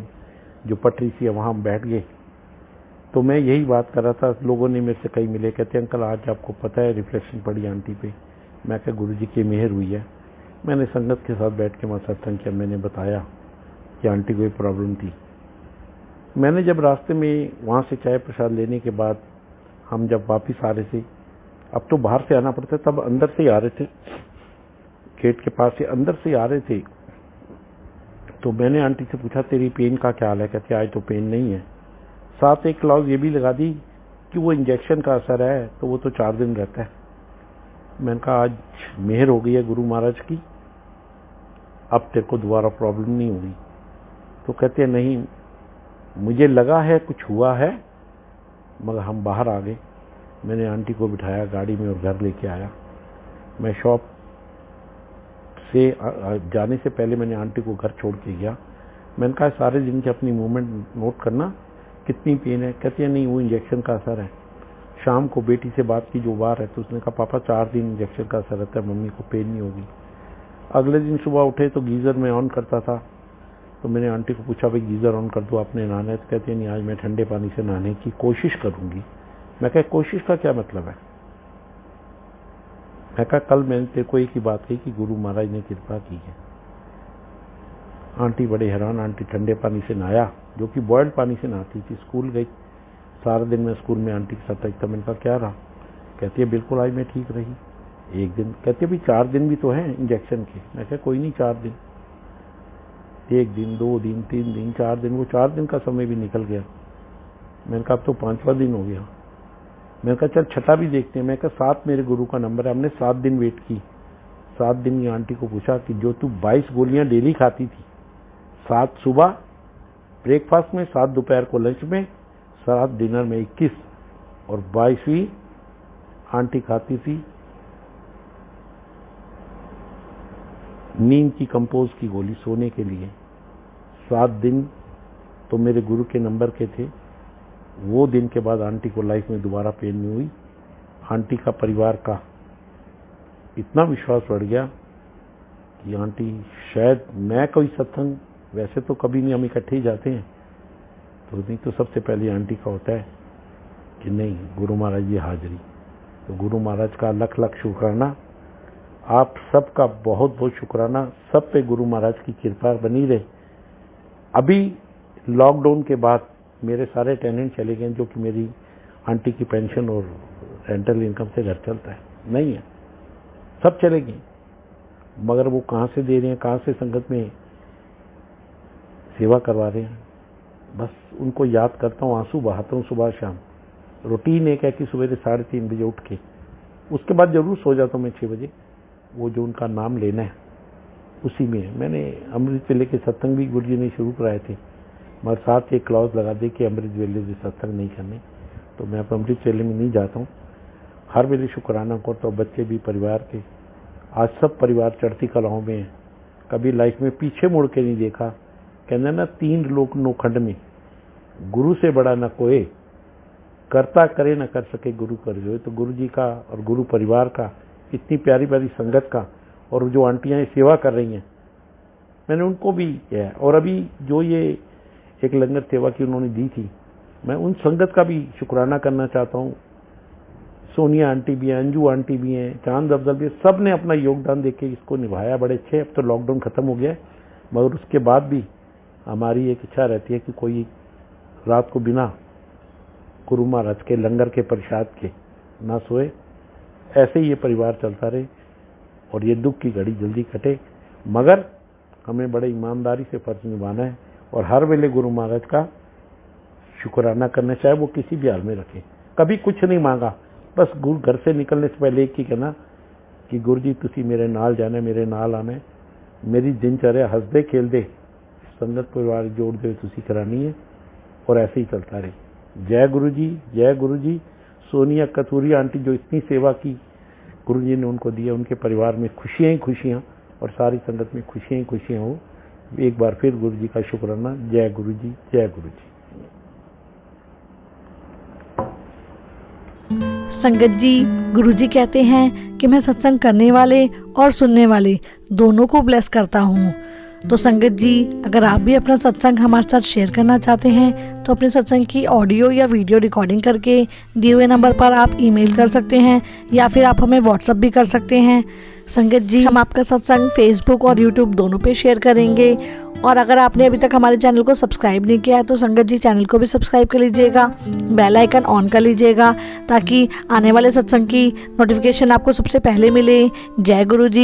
Speaker 1: जो पटरी सी है, वहां हम बैठ गए। तो मैं यही बात कर रहा था, लोगों ने मेरे से कई मिले, कहते अंकल आज आपको पता है रिफ्लेक्शन पड़ी आंटी पे। मैं कहा गुरु जी की मेहर हुई है। मैंने संगत के साथ बैठ के वहाँ सत्संग किया। मैंने बताया कि आंटी को एक प्रॉब्लम थी। मैंने जब रास्ते में वहाँ से चाय प्रसाद लेने के बाद हम जब वापस आ रहे थे, अब तो बाहर से आना पड़ता, तब अंदर से ही आ रहे थे, गेट के पास से अंदर से आ रहे थे, तो मैंने आंटी से पूछा तेरी पेन का क्या हाल है? कहते आज तो पेन नहीं है। साथ एक क्लॉज ये भी लगा दी कि वो इंजेक्शन का असर है तो वो तो 4 दिन रहता है। मैंने कहा आज मेहर हो गई है गुरु महाराज की, अब तेरे को दोबारा प्रॉब्लम नहीं होगी। तो कहते नहीं, मुझे लगा है कुछ हुआ है, मगर हम बाहर आ गए। मैंने आंटी को बिठाया गाड़ी में और घर लेके आया। मैं शॉप से जाने से पहले मैंने आंटी को घर छोड़ के गया। मैंने कहा सारे दिन की अपनी मूवमेंट नोट करना, कितनी पेन है? कहती है नहीं वो इंजेक्शन का असर है। शाम को बेटी से बात की जो बाहर है, तो उसने कहा पापा 4 दिन इंजेक्शन का असर रहता है, मम्मी को पेन नहीं होगी। अगले दिन सुबह उठे तो गीजर में ऑन करता था, तो मैंने आंटी को पूछा भाई गीजर ऑन कर दो, आपने नहाना है? तो कहती है नहीं आज मैं ठंडे पानी से नहाने की कोशिश करूंगी। मैं कहा कोशिश का क्या मतलब है? मैं कहा कल मैंने तेरे को एक ही बात कही कि गुरु महाराज ने कृपा की है। आंटी बड़े हैरान। आंटी ठंडे पानी से नहाया, जो कि बॉयल्ड पानी से नहाती थी। स्कूल गई, सारा दिन मैं स्कूल में आंटी के साथ रहता। मैंने कहा क्या रहा? कहती है बिल्कुल आज मैं ठीक रही। एक दिन कहती है भाई 4 दिन भी तो हैं इंजेक्शन के। मैं कहा कोई नहीं 4 दिन, 1 दिन 2 दिन 3 दिन 4 दिन, वो 4 दिन का समय भी निकल गया। मैंने कहा अब तो 5वां दिन हो गया। मैंने कहा चल 6ठा भी देखते हैं। मैं कहा 7 मेरे गुरु का नंबर है। हमने 7 दिन वेट की। 7 दिन ये आंटी को पूछा कि जो तू 22 गोलियां डेली खाती थी, 7 सुबह ब्रेकफास्ट में, 7 दोपहर को लंच में, 7 डिनर में 21, और 22वीं आंटी खाती थी नींद की कंपोज की गोली सोने के लिए। 7 दिन तो मेरे गुरु के नंबर के थे। वो दिन के बाद आंटी को लाइफ में दोबारा पेन नहीं हुई। आंटी का परिवार का इतना विश्वास बढ़ गया कि आंटी शायद मैं कोई सत्संग, वैसे तो कभी नहीं, हम इकट्ठे ही जाते हैं, तो नहीं तो सबसे पहले आंटी का होता है कि नहीं गुरु महाराज जी हाजिरी। तो गुरु महाराज का लख लख शुक्राना, आप सबका बहुत बहुत शुक्राना। सब पे गुरु महाराज की कृपा बनी रहे। अभी लॉकडाउन के बाद मेरे सारे टेनेंट चले गए, जो कि मेरी आंटी की पेंशन और रेंटल इनकम से घर चलता है, नहीं है, सब चले गए। मगर वो कहाँ से दे रहे हैं, कहाँ से संगत में सेवा करवा रहे हैं, बस उनको याद करता हूँ, आंसू बहाता हूँ सुबह शाम। रूटीन एक है कि सवेरे 3:30 बजे उठ के, उसके बाद जरूर सो जाता हूँ मैं 6 बजे। वो जो उनका नाम लेना है उसी में है। मैंने अमृत वेले के सत्संग भी गुरु जी ने शुरू कराए थे, मगर साथ एक क्लॉज लगा दे कि अमृत वेले से सत्संग नहीं करने, तो मैं अब अमृत वेले में नहीं जाता हूँ। हर वेले शुक्राना करता हूँ। बच्चे भी परिवार के, आज सब परिवार चढ़ती कलाओं में है। कभी लाइफ में पीछे मुड़ के नहीं देखा। कहना ना 3 लोक नोखंड में, गुरु से बड़ा न कोई, करता करे न कर सके गुरु कर जो। तो गुरु जी का और गुरु परिवार का, इतनी प्यारी प्यारी संगत का, और जो आंटियां सेवा कर रही हैं, मैंने उनको भी किया है। और अभी जो ये एक लंगर सेवा की उन्होंने दी थी, मैं उन संगत का भी शुक्राना करना चाहता हूँ। सोनिया आंटी भी हैं, अंजू आंटी भी हैं, चांद अफजल भी, सब ने अपना योगदान देके इसको निभाया बड़े अच्छे। अब तो लॉकडाउन खत्म हो गया, मगर उसके बाद भी हमारी एक इच्छा रहती है कि कोई रात को बिना गुरु महाराज के लंगर के प्रसाद के ना सोए। ऐसे ही ये परिवार चलता रहे और ये दुख की घड़ी जल्दी कटे। मगर हमें बड़े ईमानदारी से फर्ज निभाना है और हर वेले गुरु महाराज का शुक्राना करना, चाहे वो किसी भी हाल में रखे। कभी कुछ नहीं मांगा, बस गुरु घर से निकलने से पहले एक ही कहना कि गुरु जी तुसी मेरे नाल जाना, मेरे नाल आना, मेरी दिनचर्या हंसदे खेलदे संगत परिवार जोड़ दे तुसी करानी है, और ऐसे ही चलता रहे। जय गुरु जी, जय गुरु जी। सोनिया कतूरी आंटी जो इतनी सेवा की गुरु जी ने उनको दी है, उनके परिवार में खुशियां ही खुशियां और सारी संगत में खुशियां ही खुशियां हो। एक बार फिर गुरु जी का शुक्राना। जय गुरु जी, जय गुरु जी।
Speaker 3: संगत जी, गुरुजी कहते हैं कि मैं सत्संग करने वाले और सुनने वाले दोनों को ब्लेस करता हूँ। तो संगत जी, अगर आप भी अपना सत्संग हमारे साथ शेयर करना चाहते हैं तो अपने सत्संग की ऑडियो या वीडियो रिकॉर्डिंग करके दिए हुए नंबर पर आप ईमेल कर सकते हैं, या फिर आप हमें व्हाट्सएप भी कर सकते हैं। संगत जी, हम आपका सत्संग फेसबुक और यूट्यूब दोनों पे शेयर करेंगे। और अगर आपने अभी तक हमारे चैनल को सब्सक्राइब नहीं किया है तो संगत जी चैनल को भी सब्सक्राइब कर लीजिएगा, बेल आइकन ऑन कर लीजिएगा ताकि आने वाले सत्संग की नोटिफिकेशन आपको सबसे पहले मिले। जय गुरु जी।